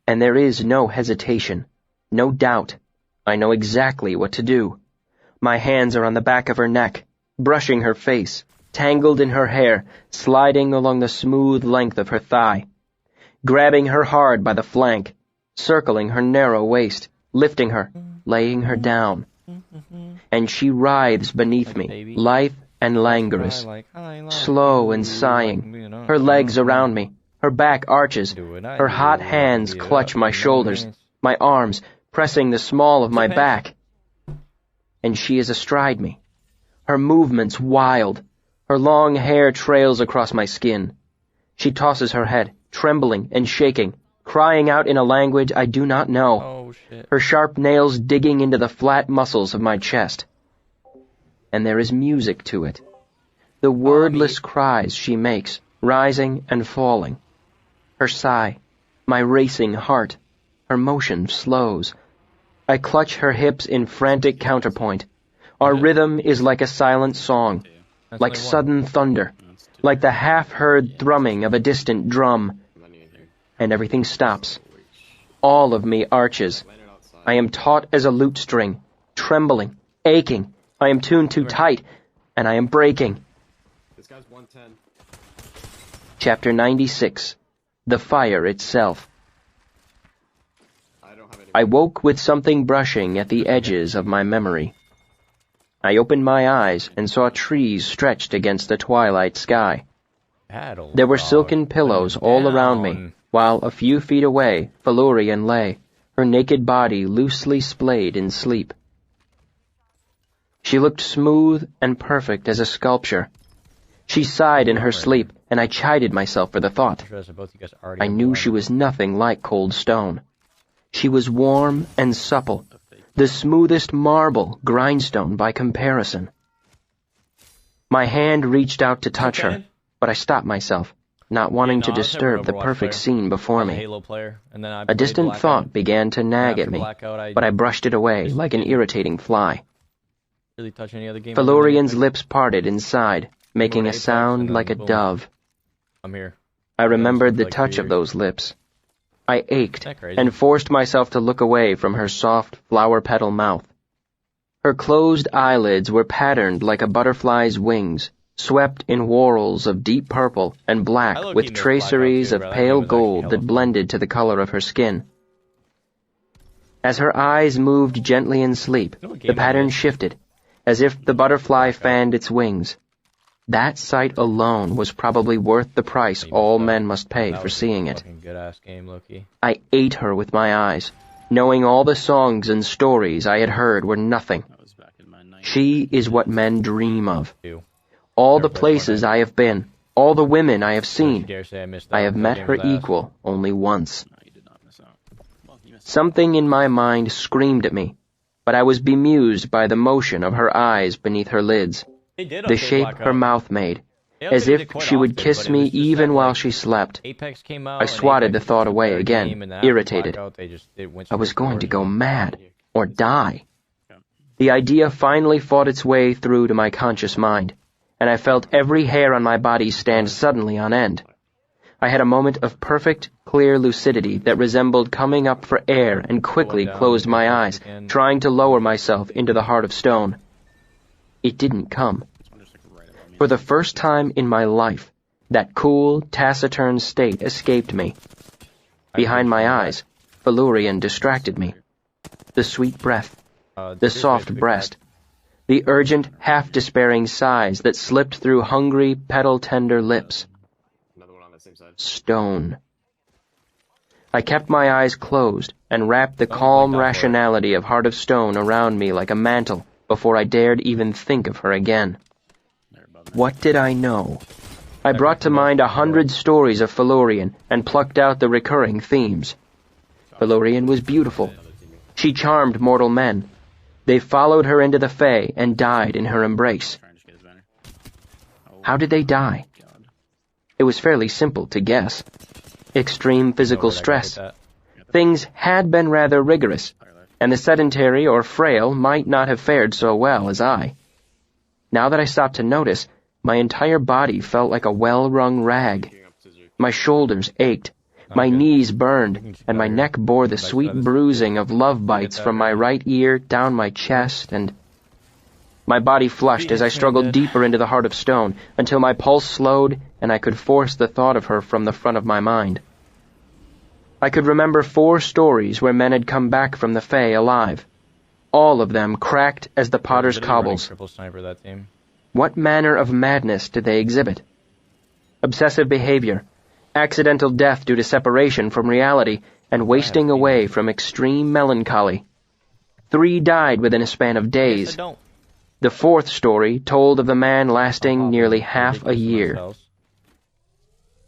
And there is no hesitation, no doubt. I know exactly what to do. My hands are on the back of her neck, brushing her face, tangled in her hair, sliding along the smooth length of her thigh, grabbing her hard by the flank, circling her narrow waist, lifting her, laying her down. And she writhes beneath me, lithe and languorous, slow and sighing, her legs around me, her back arches, her hot hands clutch my shoulders, my arms pressing the small of my back. And she is astride me, her movements wild, her long hair trails across my skin. She tosses her head, trembling and shaking, crying out in a language I do not know, her sharp nails digging into the flat muscles of my chest. And there is music to it. The wordless cries she makes, rising and falling. Her sigh, my racing heart, her motion slows. I clutch her hips in frantic counterpoint. Our rhythm is like a silent song, like sudden thunder, like the half-heard thrumming of a distant drum. And everything stops. All of me arches. I am taut as a lute string, trembling, aching. I am tuned too tight, and I am breaking. This guy's 110. Chapter 96. The Fire Itself. I woke with something brushing at the edges of my memory. I opened my eyes and saw trees stretched against the twilight sky. There were silken pillows all around me, while a few feet away Felurian lay, her naked body loosely splayed in sleep. She looked smooth and perfect as a sculpture. She sighed in her sleep, and I chided myself for the thought. I knew she was nothing like cold stone. She was warm and supple, the smoothest marble grindstone by comparison. My hand reached out to touch her, but I stopped myself, not wanting to disturb the perfect scene before me. A distant thought began to nag at me, but I brushed it away like an irritating fly. Felurian's lips parted inside, making a sound like a dove. I remembered the touch of those lips. I ached and forced myself to look away from her soft, flower-petal mouth. Her closed eyelids were patterned like a butterfly's wings, swept in whorls of deep purple and black with traceries of pale gold that blended to the color of her skin. As her eyes moved gently in sleep, the pattern shifted, as if the butterfly fanned its wings. That sight alone was probably worth the price all men must pay for seeing it. I ate her with my eyes, knowing all the songs and stories I had heard were nothing. She is what men dream of. All the places I have been, all the women I have seen, I have met her equal only once. Something in my mind screamed at me, but I was bemused by the motion of her eyes beneath her lids, the shape her mouth made, as if she would kiss me even while she slept. I swatted the thought away again, irritated. I was going to go mad, or die. The idea finally fought its way through to my conscious mind, and I felt every hair on my body stand suddenly on end. I had a moment of perfect, clear lucidity that resembled coming up for air and quickly closed my eyes, trying to lower myself into the heart of stone. It didn't come. For the first time in my life, that cool, taciturn state escaped me. Behind my eyes, Felurian distracted me. The sweet breath, the soft breast, the urgent, half-despairing sighs that slipped through hungry, petal-tender lips. Another one on the same side. Stone. I kept my eyes closed and wrapped the calm rationality of Heart of Stone around me like a mantle before I dared even think of her again. What did I know? I brought to mind 100 stories of Felurian and plucked out the recurring themes. Felurian was beautiful. She charmed mortal men. They followed her into the Fae and died in her embrace. How did they die? It was fairly simple to guess. Extreme physical stress. Things had been rather rigorous, and the sedentary or frail might not have fared so well as I. Now that I stopped to notice, my entire body felt like a well-wrung rag. My shoulders ached, my knees burned, and my neck bore the sweet bruising of love bites from my right ear down my chest, and my body flushed as I struggled deeper into the Heart of Stone until my pulse slowed and I could force the thought of her from the front of my mind. I could remember 4 stories where men had come back from the Fae alive, all of them cracked as the potter's cobbles. What manner of madness did they exhibit? Obsessive behavior, accidental death due to separation from reality, and wasting away from extreme melancholy. 3 died within a span of days. The 4th story told of a man lasting nearly half a year.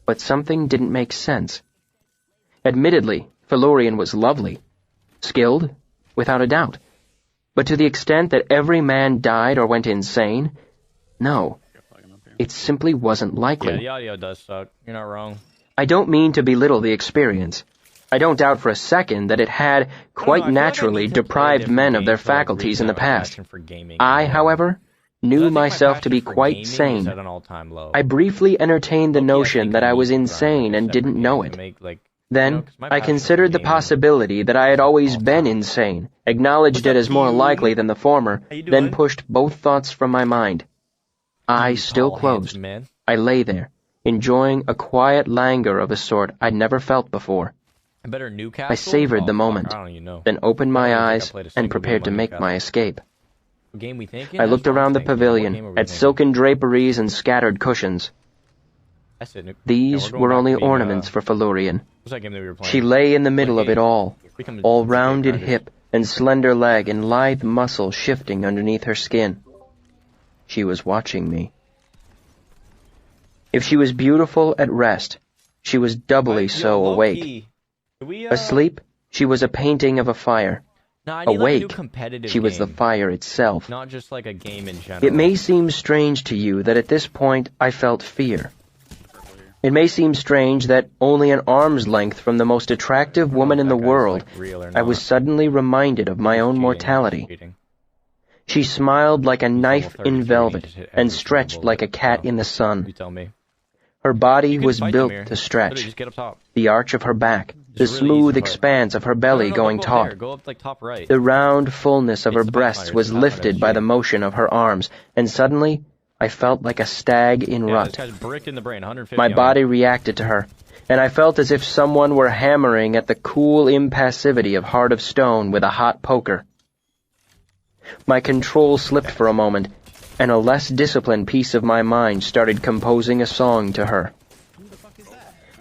But something didn't make sense. Admittedly, Felurian was lovely, skilled, without a doubt. But to the extent that every man died or went insane, no, it simply wasn't likely. Yeah, the audio does suck. You're not wrong. I don't mean to belittle the experience. I don't doubt for a second that it had, quite naturally, deprived men of their faculties in the past. I, however, knew myself to be quite sane. I briefly entertained the notion that I was insane and didn't know it. Then, I considered the possibility that I had always been insane, acknowledged it as more likely than the former, then pushed both thoughts from my mind. Eyes still closed, I lay there, enjoying a quiet languor of a sort I'd never felt before. I savored the moment, then opened my eyes and prepared to make my escape. I looked around the pavilion, at silken draperies and scattered cushions. These were only ornaments for Felurian. She lay in the middle of it all rounded hip and slender leg and lithe muscle shifting underneath her skin. She was watching me. If she was beautiful at rest, she was doubly so awake. Asleep, she was a painting of a fire. Awake, she was the fire itself. Not just like a game in general. It may seem strange to you that at this point I felt fear. It may seem strange that only an arm's length from the most attractive woman in the world, I was suddenly reminded of my own mortality. She smiled like a knife in velvet and stretched like a cat in the sun. Her body was built to stretch. The arch of her back, the smooth expanse of her belly going taut. The round fullness of her breasts was lifted by the motion of her arms, and suddenly I felt like a stag in rut. My body reacted to her, and I felt as if someone were hammering at the cool impassivity of Heart of Stone with a hot poker. My control slipped for a moment, and a less disciplined piece of my mind started composing a song to her.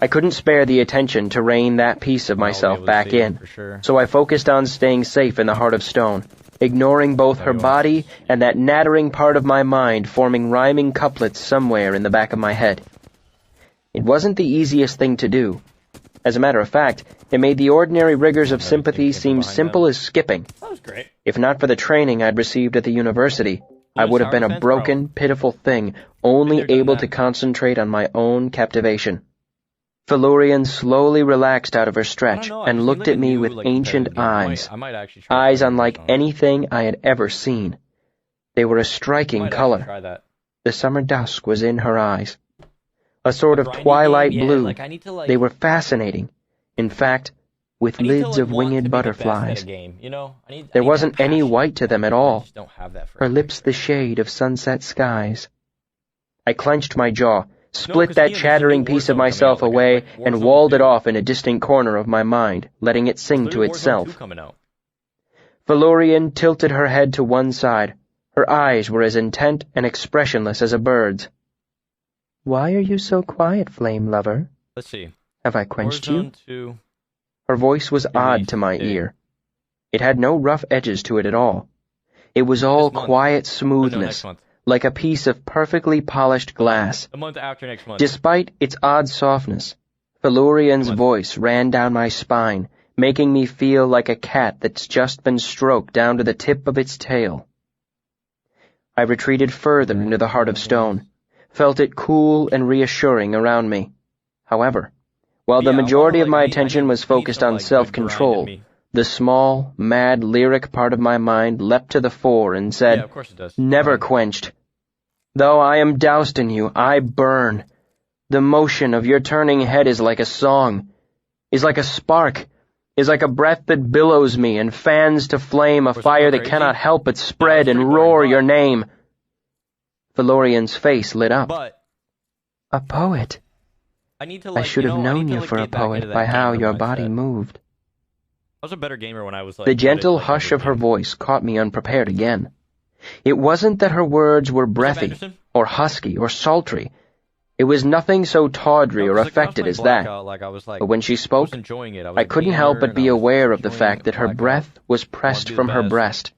I couldn't spare the attention to rein that piece of myself back in, so I focused on staying safe in the Heart of Stone, ignoring both her body and that nattering part of my mind forming rhyming couplets somewhere in the back of my head. It wasn't the easiest thing to do. As a matter of fact, it made the ordinary rigors of sympathy seem simple as skipping. That was great. If not for the training I'd received at the university, I would have been a broken, pitiful thing, only able to concentrate on my own captivation. Felurian slowly relaxed out of her stretch and looked at me with ancient eyes, eyes unlike anything I had ever seen. They were a striking color. The summer dusk was in her eyes. A sort of twilight blue. They were fascinating. In fact, with lids of winged butterflies. There wasn't any white to them at all. Her lips the shade of sunset skies. I clenched my jaw, split that chattering piece of myself away, and walled it off in a distant corner of my mind, letting it sing to itself. Felurian tilted her head to one side. Her eyes were as intent and expressionless as a bird's. "Why are you so quiet, flame lover? Let's see. Have I quenched you?" Her voice was odd to my ear. It had no rough edges to it at all. It was all quiet smoothness, like a piece of perfectly polished glass. The month after next month. Despite its odd softness, Felurian's voice ran down my spine, making me feel like a cat that's just been stroked down to the tip of its tail. I retreated further into the heart of stone, felt it cool and reassuring around me. However, while the majority of my attention was focused on self-control, the small, mad, lyric part of my mind leapt to the fore and said, "Never quenched. Though I am doused in you, I burn. The motion of your turning head is like a song, is like a spark, is like a breath that billows me and fans to flame a fire that cannot help but spread and roar your name." Felurian's face lit up. "A poet. I should have known you for a poet by how your body moved." I was a better gamer when I was like... The gentle hush of her voice caught me unprepared again. It wasn't that her words were breathy, or husky, or sultry. It was nothing so tawdry or affected as that. But when she spoke, I couldn't help but be aware of the fact that her breath was pressed from her breast,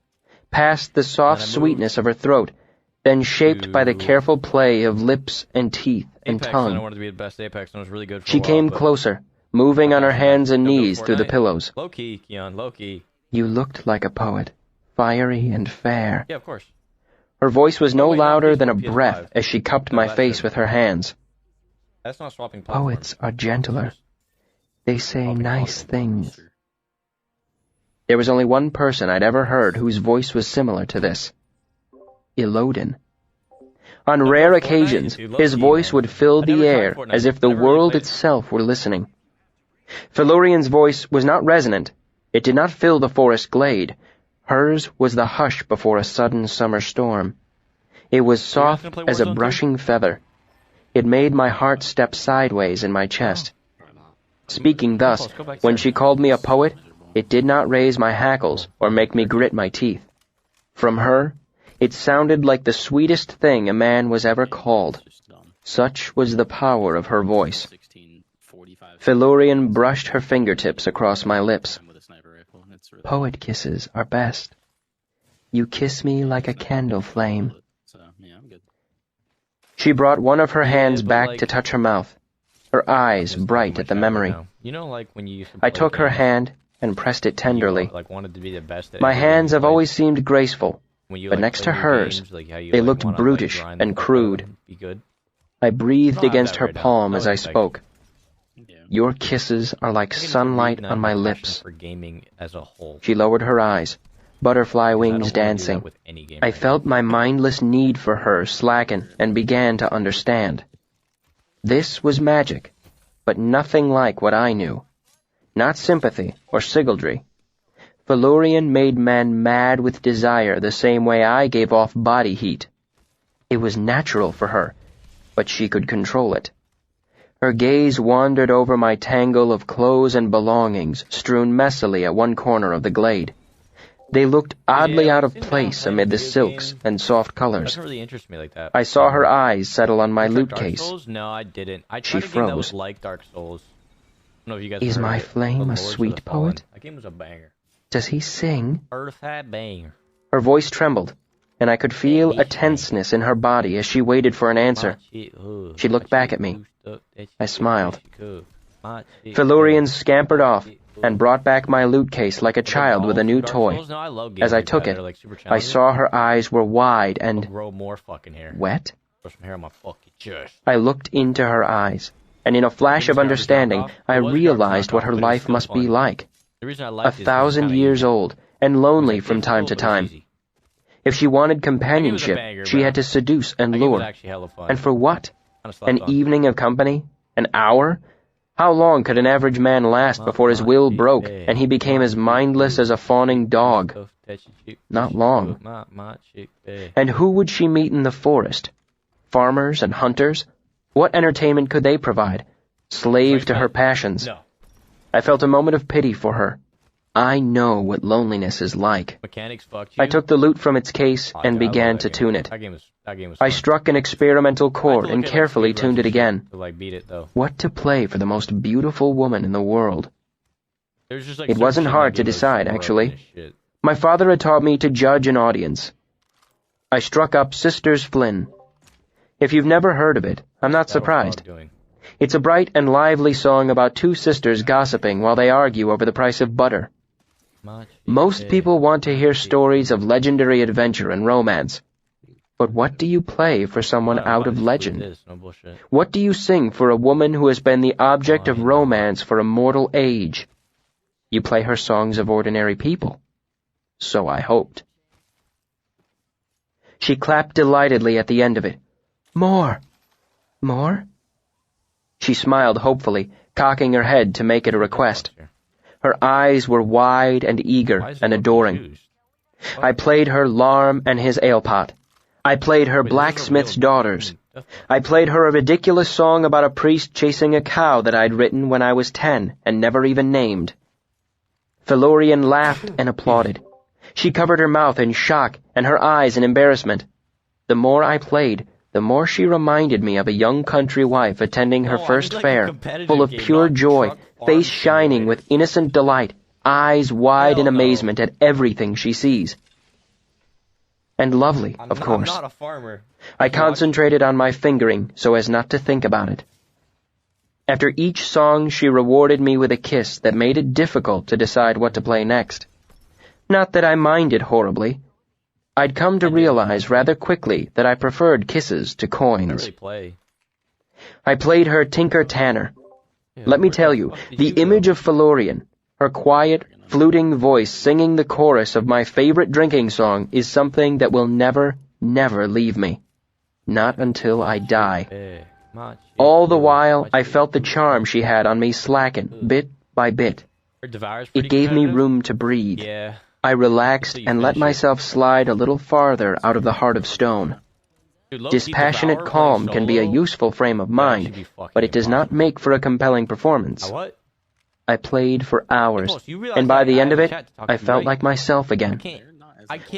past the soft sweetness of her throat, then shaped by the careful play of lips and teeth and tongue. She came closer, moving on her hands and knees through the pillows. Low-key, Keon, low-key. "You looked like a poet, fiery and fair." Yeah, of course. Her voice was no louder than a breath as she cupped my face with her hands. That's not swapping platforms. "Poets are gentler. They say nice things." There was only one person I'd ever heard whose voice was similar to this. Ilodin. On rare occasions, his voice would fill the air as if the world itself were listening. Felurian's voice was not resonant. It did not fill the forest glade. Hers was the hush before a sudden summer storm. It was soft as a brushing feather. It made my heart step sideways in my chest. Speaking thus, when she called me a poet, it did not raise my hackles or make me grit my teeth. From her, it sounded like the sweetest thing a man was ever called. Such was the power of her voice. Felurian brushed her fingertips across my lips. "Poet kisses are best. You kiss me like a candle flame." She brought one of her hands back to touch her mouth, her eyes bright at the memory. I took her hand and pressed it tenderly. My hands have always seemed graceful, but next to hers, they looked brutish and crude. I breathed against her palm as I spoke. "Your kisses are like sunlight on my lips." She lowered her eyes, butterfly wings dancing. I felt my mindless need for her slacken and began to understand. This was magic, but nothing like what I knew. Not sympathy or sigildry. Felurian made men mad with desire the same way I gave off body heat. It was natural for her, but she could control it. Her gaze wandered over my tangle of clothes and belongings strewn messily at one corner of the glade. They looked oddly out of place amid the silks and soft colors. Doesn't really interest me like that. I saw her eyes settle on my loot case. Dark Souls? No, I didn't. I She tried a game that froze. was like Dark Souls. I don't know if you guys Is heard my of it. flame The a Lords of sweet the Fallen. poet? That game was a banger. Does he sing? Earth that banger. Her voice trembled, and I could feel a tenseness in her body as she waited for an answer. She looked back at me. I smiled. Felurian scampered off and brought back my loot case like a child with a new toy. As I took it, I saw her eyes were wide and grow more fucking hair. wet. Grow some hair on my fucking chest. I looked into her eyes, and in a flash of understanding, I realized what her life must be like. The reason I 1,000 years old, and lonely from time to time. If she wanted companionship, she had to seduce and lure. And for what? An evening of company? An hour? How long could an average man last before his will broke and he became as mindless as a fawning dog? Not long. And who would she meet in the forest? Farmers and hunters? What entertainment could they provide? Slave to her passions. No. I felt a moment of pity for her. I know what loneliness is like. Mechanics fucked you. I took the lute from its case and began to tune it. That game was I fun. struck an experimental chord and carefully tuned it again. To, like, beat it, though. What to play for the most beautiful woman in the world? There's just, like, It wasn't certain hard to shit that decide, goes actually. and shit. My father had taught me to judge an audience. I struck up Sisters Flynn. If you've never heard of it, I'm not surprised. It's a bright and lively song about two sisters gossiping while they argue over the price of butter. Most people want to hear stories of legendary adventure and romance. But what do you play for someone out of legend? What do you sing for a woman who has been the object of romance for a mortal age? You play her songs of ordinary people. So I hoped. She clapped delightedly at the end of it. More. More? She smiled hopefully, cocking her head to make it a request. Her eyes were wide and eager and adoring. I played her Larm and his ale pot. I played her Blacksmith's Daughters. I played her a ridiculous song about a priest chasing a cow that I'd written when I was 10 and never even named. Felurian laughed and applauded. She covered her mouth in shock and her eyes in embarrassment. The more I played, the more she reminded me of a young country wife attending her first fair, full of pure joy, face shining with innocent delight, eyes wide in amazement at everything she sees. And lovely, of course. I'm not a farmer. I concentrated on my fingering so as not to think about it. After each song, she rewarded me with a kiss that made it difficult to decide what to play next. Not that I minded horribly. I'd come to realize rather quickly that I preferred kisses to coins. I played her Tinker Tanner. Let me tell you, the image of Felurian, her quiet, fluting voice singing the chorus of my favorite drinking song, is something that will never, never leave me. Not until I die. All the while, I felt the charm she had on me slacken, bit by bit. It gave me room to breathe. I relaxed and let myself slide a little farther out of the heart of stone. Dispassionate calm can be a useful frame of mind, but it does not make for a compelling performance. I played for hours, and by the end of it, I felt like myself again.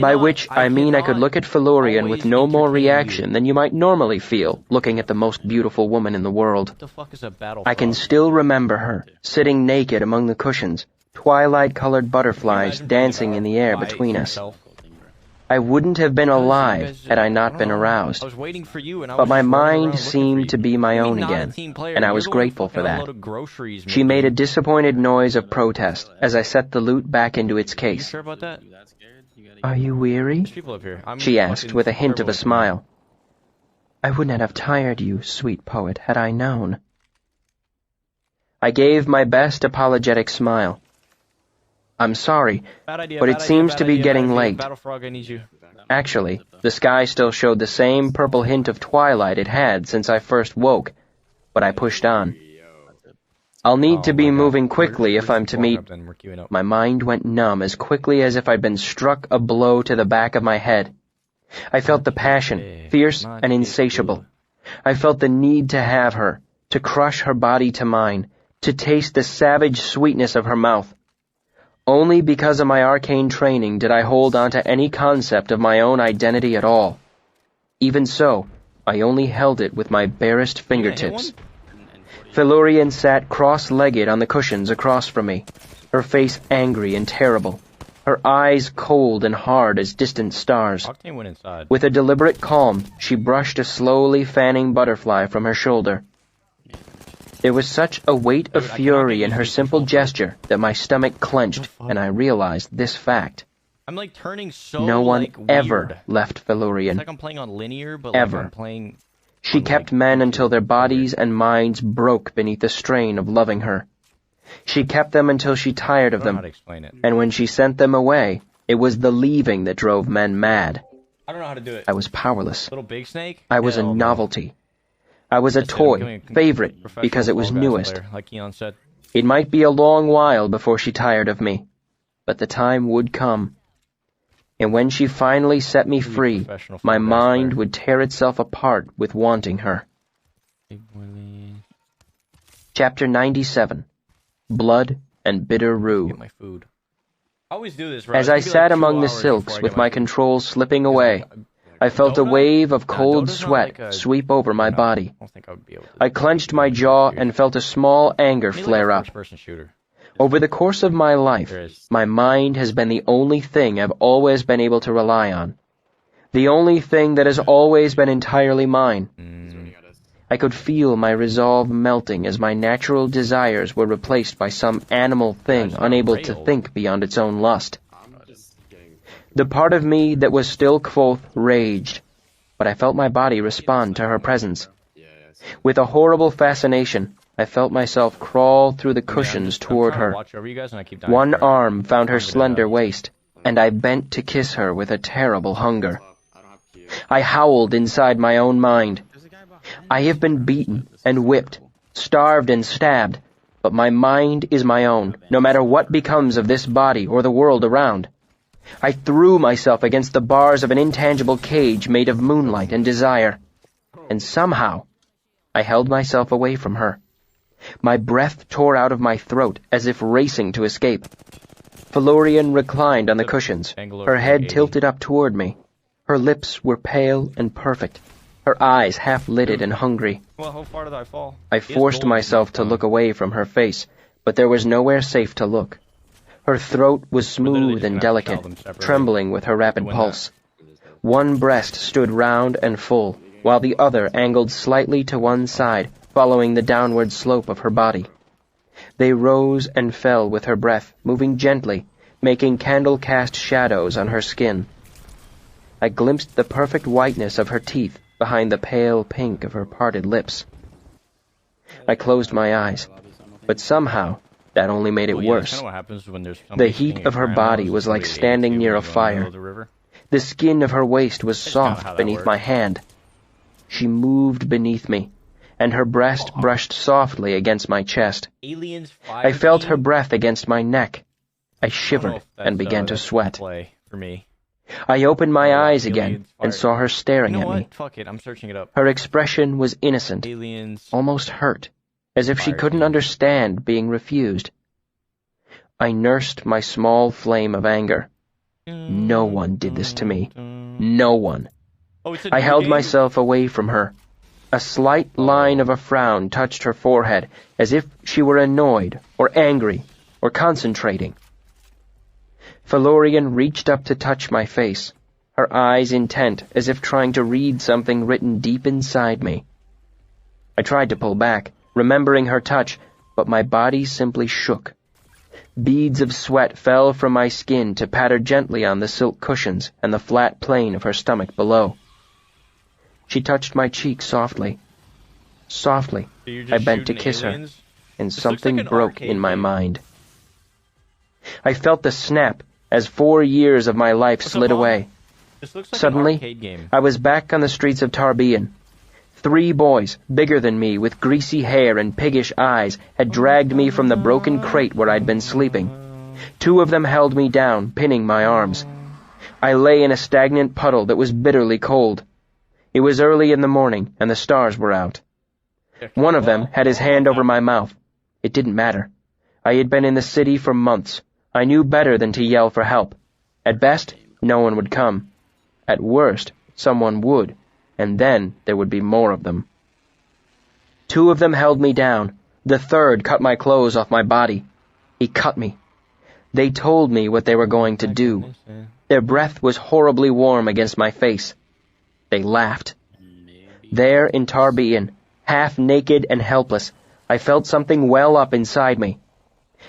By which I mean I could look at Felurian with no more reaction than you might normally feel looking at the most beautiful woman in the world. I can still remember her, sitting naked among the cushions, twilight-colored butterflies dancing in the air between us. I wouldn't have been alive had I not been aroused, but my mind seemed to be my own again, and I was grateful for that. She made a disappointed noise of protest as I set the lute back into its case. Are you weary? She asked with a hint of a smile. I would not have tired you, sweet poet, had I known. I gave my best apologetic smile. I'm sorry, but it seems to be getting late. Actually, the sky still showed the same purple hint of twilight it had since I first woke, but I pushed on. I'll need to be moving quickly if I'm to meet... My mind went numb as quickly as if I'd been struck a blow to the back of my head. I felt the passion, fierce and insatiable. I felt the need to have her, to crush her body to mine, to taste the savage sweetness of her mouth. Only because of my arcane training did I hold on to any concept of my own identity at all. Even so, I only held it with my barest fingertips. Felurian sat cross-legged on the cushions across from me, her face angry and terrible, her eyes cold and hard as distant stars. With a deliberate calm, she brushed a slowly fanning butterfly from her shoulder. There was such a weight of fury in her simple gesture that my stomach clenched, and I realized this fact. I'm like turning so no one like, ever weird. left Felurian. It's like I'm playing on linear, but ever. like I'm playing... She kept men until their bodies and minds broke beneath the strain of loving her. She kept them until she tired of them, I don't know how to explain it. And when she sent them away, it was the leaving that drove men mad. I don't know how to do it. I was powerless. Little big snake? I was a novelty. I was a toy, favorite, because it was newest. Player, like Keon said. It might be a long while before she tired of me, but the time would come. And when she finally set me free, my mind would tear itself apart with wanting her. Chapter 97. Blood and Bitter Rue. Get my food. I always do this, As I sat among the silks with my controls slipping away, I felt a wave of cold sweat sweep over my body. I clenched my jaw and felt a small anger flare up. Over the course of my life, my mind has been the only thing I've always been able to rely on. The only thing that has always been entirely mine. I could feel my resolve melting as my natural desires were replaced by some animal thing unable to think beyond its own lust. The part of me that was still Kvothe raged, but I felt my body respond to her presence. With a horrible fascination, I felt myself crawl through the cushions toward her. One arm found her slender waist, and I bent to kiss her with a terrible hunger. I howled inside my own mind. I have been beaten and whipped, starved and stabbed, but my mind is my own, no matter what becomes of this body or the world around. I threw myself against the bars of an intangible cage made of moonlight and desire, and somehow I held myself away from her. My breath tore out of my throat as if racing to escape. Felurian reclined on the cushions, her head tilted up toward me. Her lips were pale and perfect, her eyes half-lidded and hungry. Well, how far did I fall? I forced myself to look away from her face, but there was nowhere safe to look. Her throat was smooth and delicate, trembling with her rapid pulse. One breast stood round and full, while the other angled slightly to one side, following the downward slope of her body. They rose and fell with her breath, moving gently, making candle-cast shadows on her skin. I glimpsed the perfect whiteness of her teeth behind the pale pink of her parted lips. I closed my eyes, but somehow that only made it worse. The heat of her body was like standing near a fire. The skin of her waist was soft beneath my hand. She moved beneath me, and her breast brushed softly against my chest. I felt her breath against my neck. I shivered and began to sweat. I opened my eyes again and saw her staring at me. Fuck it, I'm searching it up. Her expression was innocent, almost hurt, as if she couldn't understand being refused. I nursed my small flame of anger. No one did this to me. No one. I held myself away from her. A slight line of a frown touched her forehead, as if she were annoyed, or angry, or concentrating. Felurian reached up to touch my face, her eyes intent, as if trying to read something written deep inside me. I tried to pull back, remembering her touch, but my body simply shook. Beads of sweat fell from my skin to patter gently on the silk cushions and the flat plane of her stomach below. She touched my cheek softly. Softly, I bent to kiss her, and something broke in my mind. I felt the snap as 4 years of my life slid away. Suddenly, I was back on the streets of Tarbean. 3 boys, bigger than me, with greasy hair and piggish eyes, had dragged me from the broken crate where I'd been sleeping. 2 of them held me down, pinning my arms. I lay in a stagnant puddle that was bitterly cold. It was early in the morning, and the stars were out. One of them had his hand over my mouth. It didn't matter. I had been in the city for months. I knew better than to yell for help. At best, no one would come. At worst, someone would, and then there would be more of them. 2 of them held me down. The third cut my clothes off my body. He cut me. They told me what they were going to do. Their breath was horribly warm against my face. They laughed. There in Tarbean, half naked and helpless, I felt something well up inside me.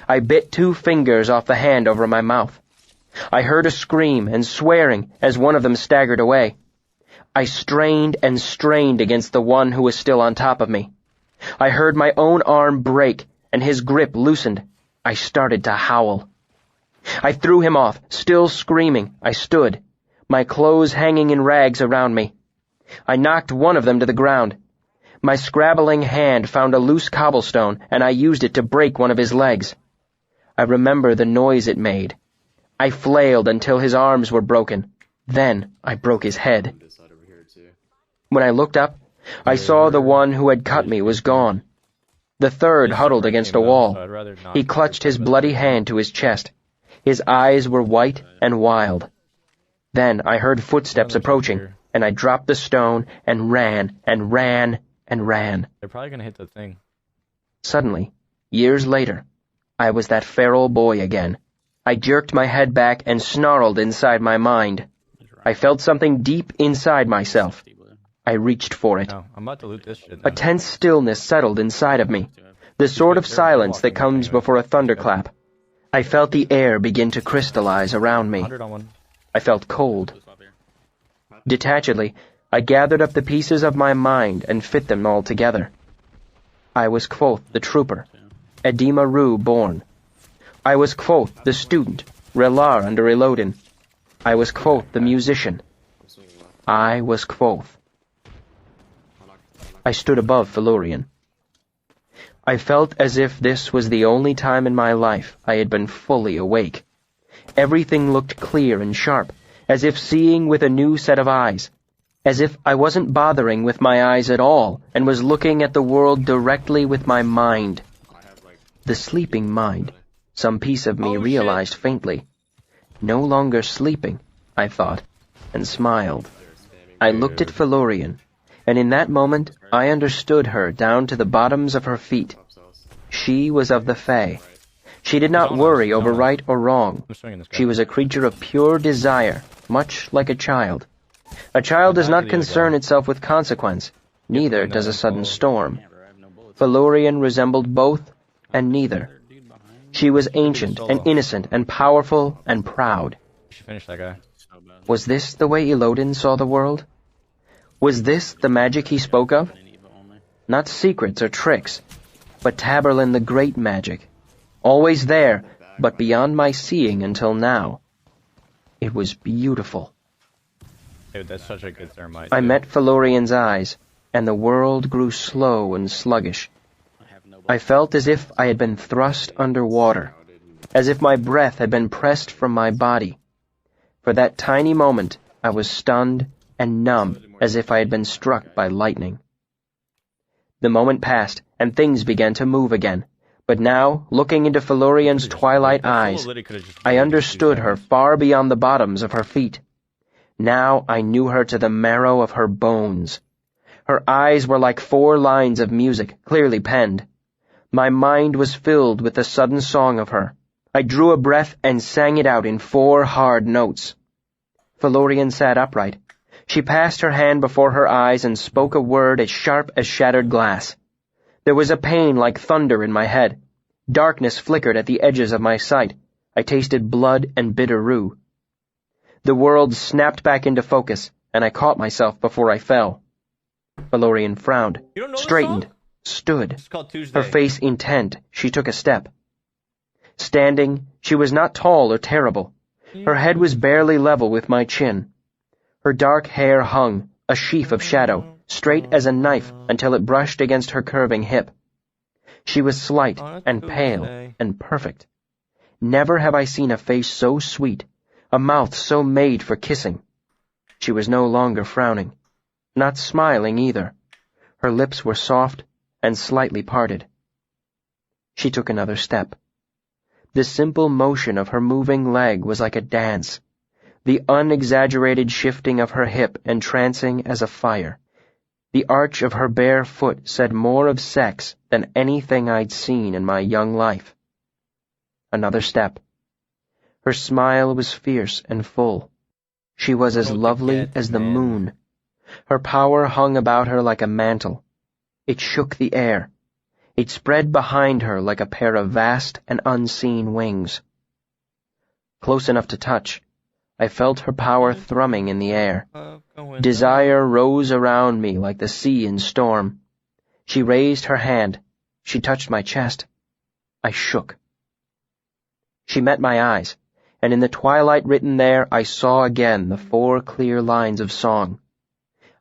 I bit 2 fingers off the hand over my mouth. I heard a scream and swearing as one of them staggered away. I strained and strained against the one who was still on top of me. I heard my own arm break, and his grip loosened. I started to howl. I threw him off, still screaming. I stood, my clothes hanging in rags around me. I knocked one of them to the ground. My scrabbling hand found a loose cobblestone, and I used it to break one of his legs. I remember the noise it made. I flailed until his arms were broken. Then I broke his head. When I looked up, I saw the one who had cut me was gone. The third huddled against a wall. He clutched his bloody hand to his chest. His eyes were white and wild. Then I heard footsteps approaching, and I dropped the stone and ran and ran and ran. They're probably gonna hit the thing. Suddenly, years later, I was that feral boy again. I jerked my head back and snarled inside my mind. I felt something deep inside myself. I reached for it. No, I'm about to loot this shit. A tense stillness settled inside of me, the sort of silence that comes before a thunderclap. I felt the air begin to crystallize around me. 100 on one. I felt cold. Detachedly, I gathered up the pieces of my mind and fit them all together. I was Kvothe the trooper, Edema Ruh born. I was Kvothe the student, Relar under Ilodin. I was Kvothe the musician. I was Kvothe. I stood above Felurian. I felt as if this was the only time in my life I had been fully awake. Everything looked clear and sharp, as if seeing with a new set of eyes, as if I wasn't bothering with my eyes at all and was looking at the world directly with my mind. The sleeping mind, some piece of me realized faintly. No longer sleeping, I thought, and smiled. I looked at Felurian, and in that moment I understood her down to the bottoms of her feet. She was of the Fae. She did not worry over right or wrong. She was a creature of pure desire, much like a child. A child does not concern itself with consequence, neither does a sudden storm. Felurian resembled both and neither. She was ancient and innocent and powerful and proud. You should finish that guy. Was this the way Ilodin saw the world? Was this the magic he spoke of? Not secrets or tricks, but Taborlin the great magic. Always there, but beyond my seeing until now. It was beautiful. Dude, that's such a good thermite. I met Felurian's eyes, and the world grew slow and sluggish. I felt as if I had been thrust under water, as if my breath had been pressed from my body. For that tiny moment, I was stunned and numb as if I had been struck by lightning. The moment passed, and things began to move again. But now, looking into Felurian's twilight eyes, I understood her far beyond the bottoms of her feet. Now I knew her to the marrow of her bones. Her eyes were like 4 lines of music, clearly penned. My mind was filled with the sudden song of her. I drew a breath and sang it out in 4 hard notes. Felurian sat upright. She passed her hand before her eyes and spoke a word as sharp as shattered glass. There was a pain like thunder in my head. Darkness flickered at the edges of my sight. I tasted blood and bitter rue. The world snapped back into focus, and I caught myself before I fell. Felurian frowned, straightened, stood, It's called Tuesday. her face intent. She took a step. Standing, she was not tall or terrible. Her head was barely level with my chin. Her dark hair hung, a sheaf of shadow, straight as a knife until it brushed against her curving hip. She was slight and pale and perfect. Never have I seen a face so sweet, a mouth so made for kissing. She was no longer frowning, not smiling either. Her lips were soft and slightly parted. She took another step. The simple motion of her moving leg was like a dance, the unexaggerated shifting of her hip entrancing as a fire. The arch of her bare foot said more of sex than anything I'd seen in my young life. Another step. Her smile was fierce and full. She was as lovely as the moon. Her power hung about her like a mantle. It shook the air. It spread behind her like a pair of vast and unseen wings. Close enough to touch, I felt her power thrumming in the air. Desire rose around me like the sea in storm. She raised her hand. She touched my chest. I shook. She met my eyes, and in the twilight written there I saw again the 4 clear lines of song.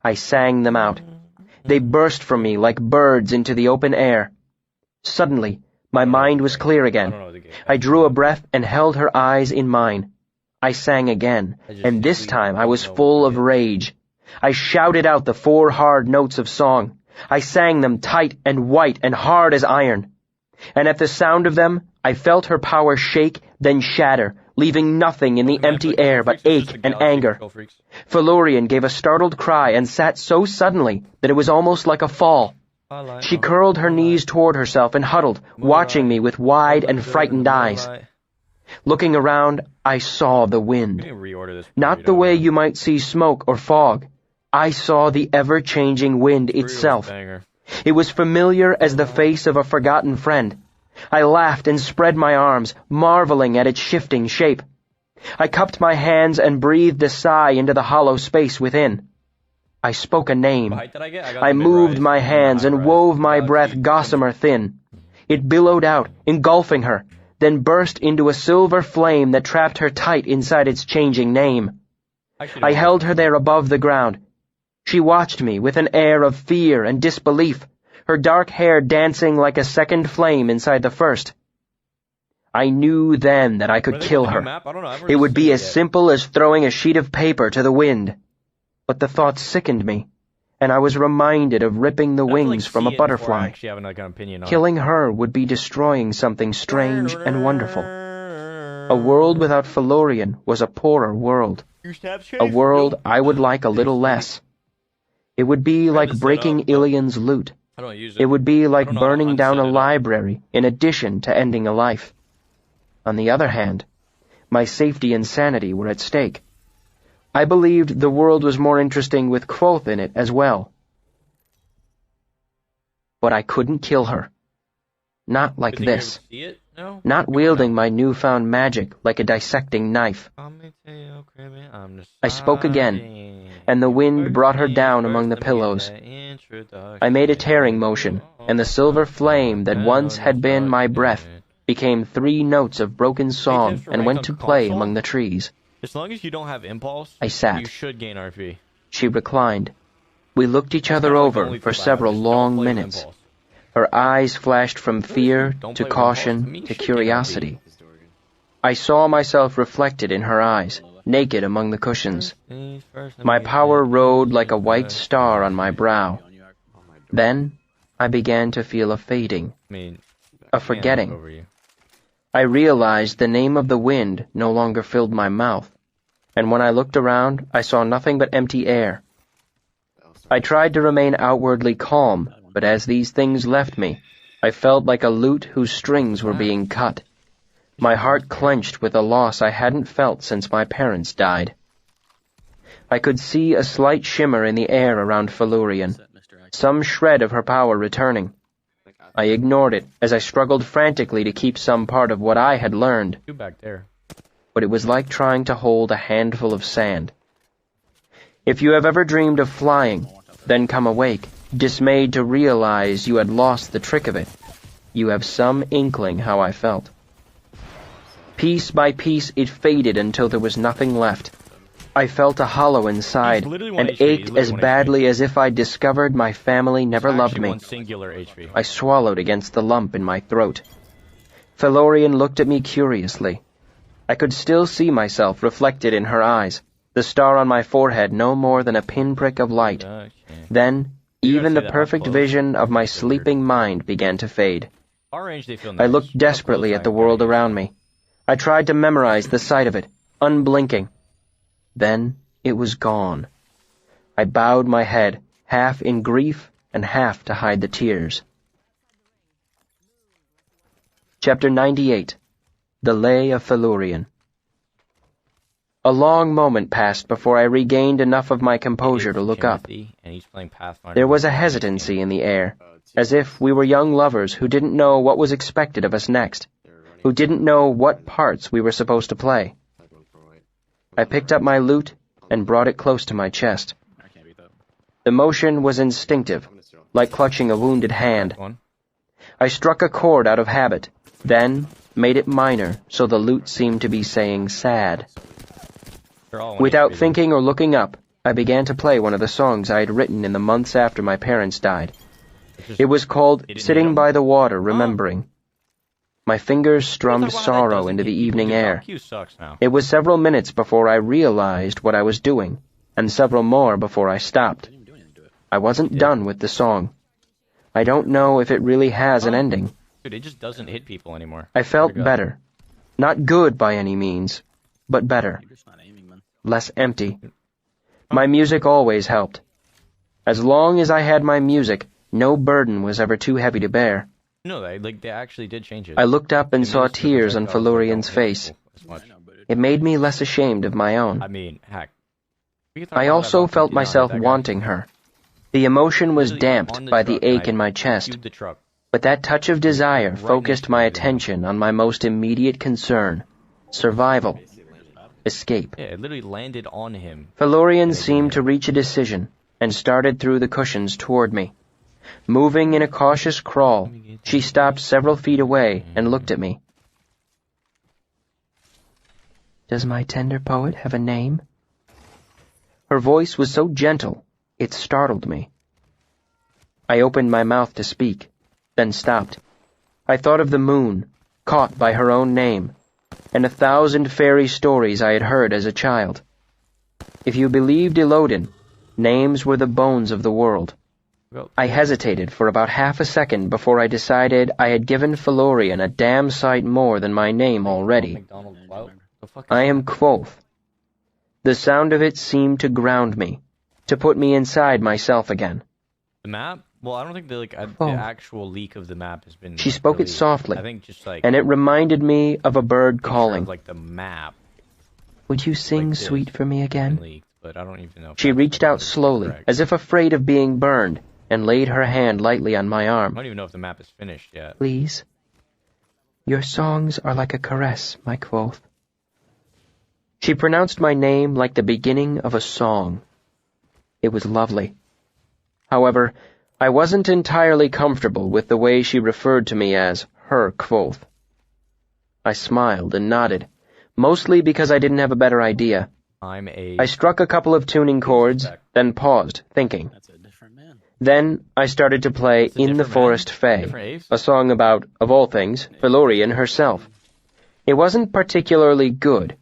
I sang them out. They burst from me like birds into the open air. Suddenly, my mind was clear again. I drew a breath and held her eyes in mine. I sang again, and this time I was full of rage. I shouted out the 4 hard notes of song. I sang them tight and white and hard as iron. And at the sound of them, I felt her power shake, then shatter, leaving nothing in the empty air but ache and anger. Felurian gave a startled cry and sat so suddenly that it was almost like a fall. She curled her knees toward herself and huddled, watching me with wide and frightened eyes. Looking around, I saw the wind. Not the way you might see smoke or fog. I saw the ever-changing wind itself. It was familiar as the face of a forgotten friend. I laughed and spread my arms, marveling at its shifting shape. I cupped my hands and breathed a sigh into the hollow space within. I spoke a name. I moved my hands and wove my breath gossamer thin. It billowed out, engulfing her, then burst into a silver flame that trapped her tight inside its changing name. I held her there above the ground. She watched me with an air of fear and disbelief, her dark hair dancing like a second flame inside the first. I knew then that I could kill her. It would be as simple as throwing a sheet of paper to the wind. But the thought sickened me, and I was reminded of ripping the wings from a butterfly. Killing her would be destroying something strange and wonderful. A world without Felurian was a poorer world. A world I would like a little less. It would be like breaking Ilian's loot. It would be like burning down a library in addition to ending a life. On the other hand, my safety and sanity were at stake. I believed the world was more interesting with Kvothe in it as well. But I couldn't kill her. Not like this. Not wielding my newfound magic like a dissecting knife. I spoke again, and the wind brought her down among the pillows. I made a tearing motion, and the silver flame that once had been my breath became 3 notes of broken song and went to play among the trees. As long as you don't have impulse, I sat. You should gain RP. She reclined. We looked each other over for several long minutes. Her eyes flashed from fear to caution to curiosity. I saw myself reflected in her eyes, naked among the cushions. My power rode like a white star on my brow. Then I began to feel a fading, a forgetting. I realized the name of the wind no longer filled my mouth, and when I looked around, I saw nothing but empty air. I tried to remain outwardly calm, but as these things left me, I felt like a lute whose strings were being cut. My heart clenched with a loss I hadn't felt since my parents died. I could see a slight shimmer in the air around Felurian, some shred of her power returning. I ignored it as I struggled frantically to keep some part of what I had learned. But it was like trying to hold a handful of sand. If you have ever dreamed of flying, then come awake, dismayed to realize you had lost the trick of it, you have some inkling how I felt. Piece by piece it faded until there was nothing left. I felt a hollow inside and ached as badly as if I'd discovered my family never loved me. I swallowed against the lump in my throat. Felurian looked at me curiously. I could still see myself reflected in her eyes, the star on my forehead no more than a pinprick of light. Then, even the perfect vision of my sleeping mind began to fade. I looked desperately at the world around me. I tried to memorize the sight of it, unblinking. Then it was gone. I bowed my head, half in grief and half to hide the tears. Chapter 98. The Lay of Felurian. A long moment passed before I regained enough of my composure to look up. There was a hesitancy in the air, as if we were young lovers who didn't know what was expected of us next, who didn't know what parts we were supposed to play. I picked up my lute and brought it close to my chest. The motion was instinctive, like clutching a wounded hand. I struck a chord out of habit, then made it minor so the lute seemed to be saying sad. Without thinking or looking up, I began to play one of the songs I had written in the months after my parents died. It was called Sitting by the Water Remembering. My fingers strummed sorrow into the evening air. It was several minutes before I realized what I was doing, and several more before I stopped. Didn't even do anything to it. I wasn't done with the song. I don't know if it really has an ending. Dude, it just doesn't hit people anymore. I felt better. Not good by any means, but better. You're just not aiming, man. Less empty. My music always helped. As long as I had my music, no burden was ever too heavy to bear. No, they actually did change it. I looked up and saw tears on Felurian's face. It made me less ashamed of my own. I mean, heck. I also felt myself wanting her. The emotion was damped by the ache in my chest, but that touch of desire focused my attention on my most immediate concern: survival, escape. Yeah, it literally landed on him. Felurian seemed to reach a decision and started through the cushions toward me. Moving in a cautious crawl, she stopped several feet away and looked at me. "Does my tender poet have a name?" Her voice was so gentle, it startled me. I opened my mouth to speak, then stopped. I thought of the moon, caught by her own name, and 1,000 fairy stories I had heard as a child. If you believed Elodin, names were the bones of the world. I hesitated for about half a second before I decided I had given Felurian a damn sight more than my name already. I am Kvothe. The sound of it seemed to ground me, to put me inside myself again. The map? Well, I don't think the actual leak of the map has been. She spoke it softly, I think just and it reminded me of a bird calling. Like the map. "Would you sing sweet for me again?" Leaked, but I don't even know. She reached out slowly, as if afraid of being burned, and laid her hand lightly on my arm. I don't even know if the map is finished yet. "Please. Your songs are like a caress, my Kvothe." She pronounced my name like the beginning of a song. It was lovely. However, I wasn't entirely comfortable with the way she referred to me as her Kvothe. I smiled and nodded, mostly because I didn't have a better idea. I struck a couple of tuning chords, then paused, thinking. That's a different man. Then I started to play In the Forest Fae, a song about, of all things, Felurian herself. It wasn't particularly good.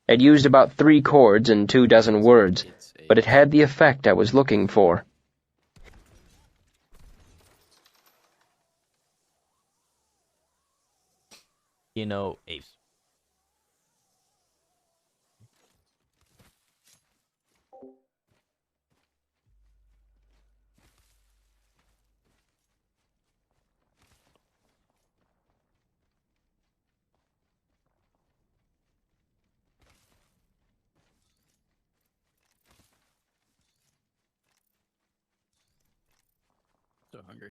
It used about 3 chords and 24 words, but it had the effect I was looking for. You know, Ace. So hungry.